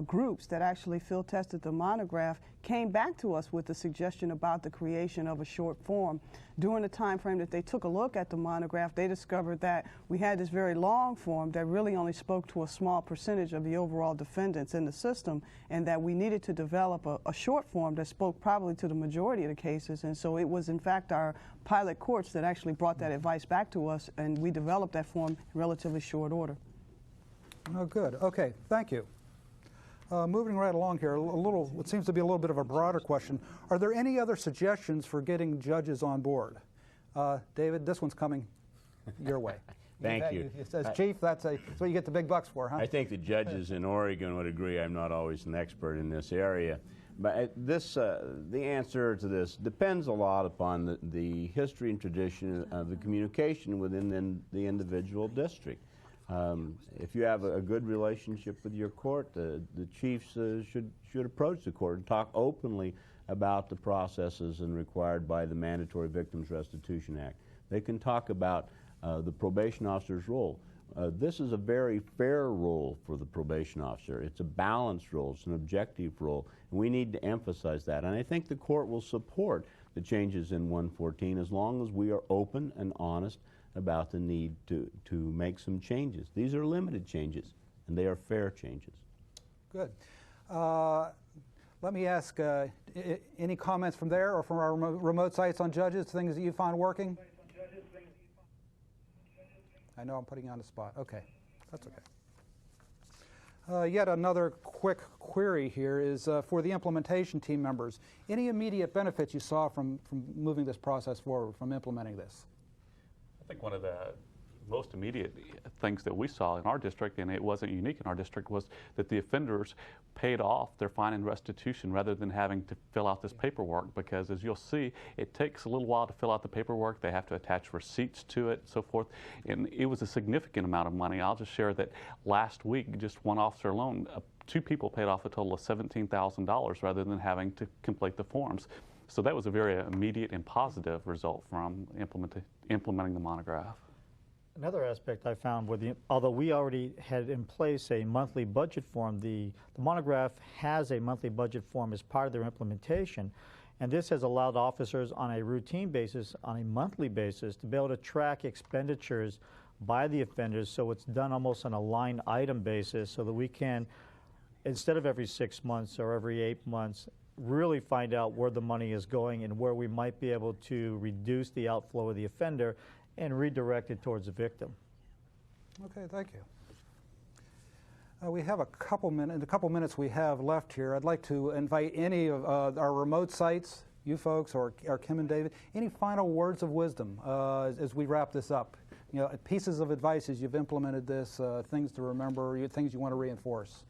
groups that actually field tested the monograph came back to us with the suggestion about the creation of a short form. During the time frame that they took a look at the monograph, they discovered that we had this very long form that really only spoke to a small percentage of the overall defendants in the system, and that we needed to develop a short form that spoke probably to the majority of the cases. And so it was, in fact, our pilot courts that actually brought that advice back to us, and we developed that form in relatively short order. Oh, good. Okay, thank you. Moving right along here, what seems to be a little bit of a broader question. Are there any other suggestions for getting judges on board? David, this one's coming your way. Thank you. As chief, that's what you get the big bucks for, huh? I think the judges in Oregon would agree. I'm not always an expert in this area. But the answer to this depends a lot upon the history and tradition of the communication within the individual district. If you have a good relationship with your court, the chiefs should approach the court and talk openly about the processes and required by the Mandatory Victims Restitution Act. They can talk about the probation officer's role. This is a very fair role for the probation officer. It's a balanced role. It's an objective role. And we need to emphasize that. And I think the court will support the changes in 114 as long as we are open and honest about the need to make some changes. These are limited changes, and they are fair changes. Good. Let me ask, any comments from there or from our remote sites on judges, things that you find working? I know I'm putting you on the spot. Okay, that's okay. Yet another quick query here is for the implementation team members. Any immediate benefits you saw from moving this process forward, from implementing this? I think one of the most immediate things that we saw in our district, and it wasn't unique in our district, was that the offenders paid off their fine and restitution rather than having to fill out this paperwork, because as you'll see, it takes a little while to fill out the paperwork. They have to attach receipts to it, so forth, and it was a significant amount of money. I'll just share that last week, just one officer alone, 2 people paid off a total of $17,000 rather than having to complete the forms. So that was a very immediate and positive result from implementing the monograph. Another aspect I found, although we already had in place a monthly budget form, the monograph has a monthly budget form as part of their implementation, and this has allowed officers on a routine basis, on a monthly basis, to be able to track expenditures by the offenders, so it's done almost on a line item basis, so that we can, instead of every 6 months or every 8 months, really find out where the money is going and where we might be able to reduce the outflow of the offender and redirect it towards the victim. Okay, thank you. We have a couple minutes. In the couple minutes we have left here, I'd like to invite any of our remote sites, you folks, or Kim and David, any final words of wisdom as we wrap this up. You know, pieces of advice as you've implemented this, things to remember, things you want to reinforce.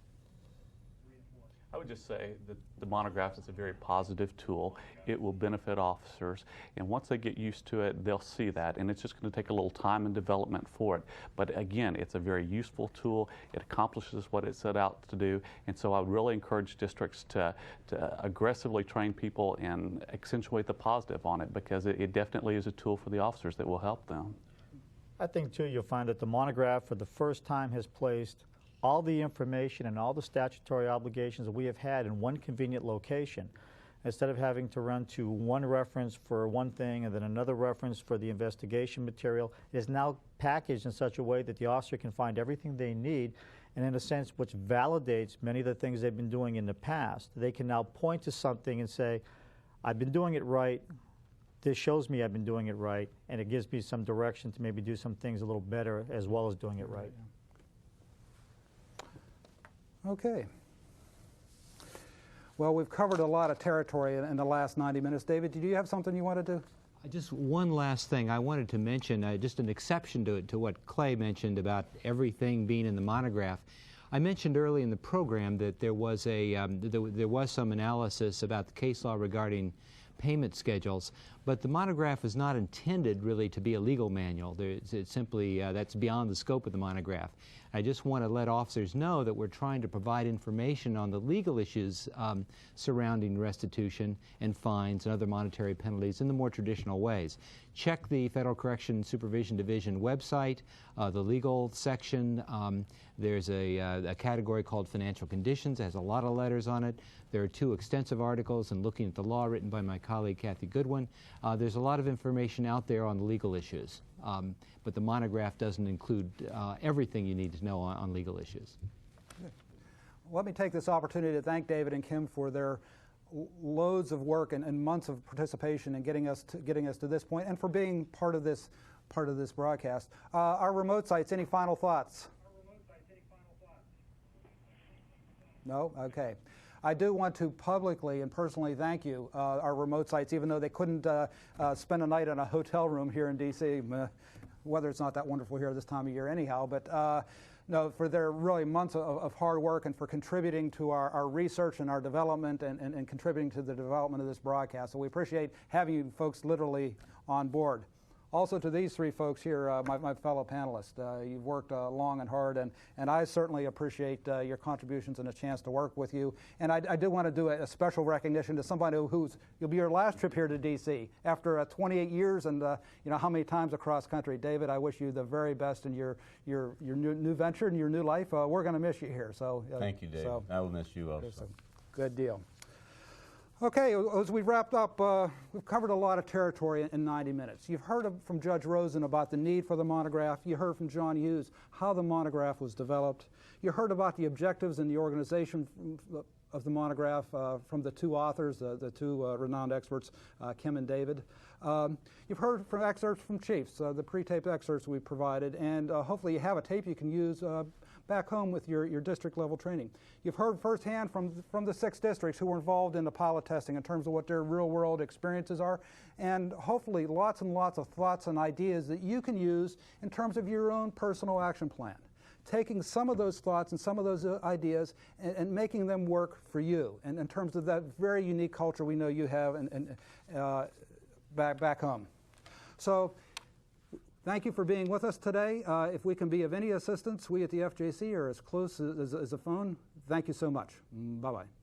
I would just say that the monograph is a very positive tool. It will benefit officers, and once they get used to it, they'll see that, and it's just going to take a little time and development for it. But again, it's a very useful tool. It accomplishes what it set out to do, and so I would really encourage districts to aggressively train people and accentuate the positive on it, because it definitely is a tool for the officers that will help them. I think, too, you'll find that the monograph for the first time has placed all the information and all the statutory obligations that we have had in one convenient location. Instead of having to run to one reference for one thing and then another reference for the investigation material, it is now packaged in such a way that the officer can find everything they need, and in a sense which validates many of the things they've been doing in the past. They can now point to something and say, I've been doing it right, this shows me I've been doing it right, and it gives me some direction to maybe do some things a little better as well as doing it right. Okay. Well, we've covered a lot of territory in the last 90 minutes. David, did you have something you wanted to? Just one last thing I wanted to mention, just an exception to what Clay mentioned about everything being in the monograph. I mentioned early in the program that there was some analysis about the case law regarding payment schedules, but the monograph is not intended really to be a legal manual. It's simply, that's beyond the scope of the monograph. I just want to let officers know that we're trying to provide information on the legal issues surrounding restitution and fines and other monetary penalties in the more traditional ways. Check the Federal Correction Supervision Division website, the legal section. There's a category called Financial Conditions. It has a lot of letters on it. There are 2 extensive articles in Looking at the Law written by my colleague Kathy Goodwin. There's a lot of information out there on the legal issues, but the monograph doesn't include everything you need to know on legal issues. Let me take this opportunity to thank David and Kim for their loads of work and months of participation in getting us to this point, and for being part of this broadcast. Our remote sites, any final thoughts? No? Okay. I do want to publicly and personally thank you, our remote sites, even though they couldn't spend a night in a hotel room here in D.C. Weather's not that wonderful here this time of year anyhow, but no, for their really months of hard work and for contributing to our research and our development and contributing to the development of this broadcast. So we appreciate having you folks literally on board. Also to these 3 folks here, my fellow panelists, you've worked long and hard, and I certainly appreciate your contributions and a chance to work with you. And I do want to do a special recognition to somebody you'll be your last trip here to D.C. after 28 years and you know how many times across country. David, I wish you the very best in your new venture and your new life. We're going to miss you here. So thank you, David. So, I will miss you also. Good deal. Okay, as we wrapped up, we've covered a lot of territory in 90 minutes. You've heard from Judge Rosen about the need for the monograph. You heard from John Hughes how the monograph was developed. You heard about the objectives and the organization of the monograph from the 2 authors, the 2 renowned experts, Kim and David. You've heard from excerpts from chiefs, the pre-taped excerpts we provided, and hopefully you have a tape you can use back home with your district level training. You've heard firsthand from the 6 districts who were involved in the pilot testing in terms of what their real world experiences are, and hopefully lots and lots of thoughts and ideas that you can use in terms of your own personal action plan. Taking some of those thoughts and some of those ideas and making them work for you, and in terms of that very unique culture we know you have back home. So thank you for being with us today. If we can be of any assistance, we at the FJC are as close as a phone. Thank you so much. Bye-bye.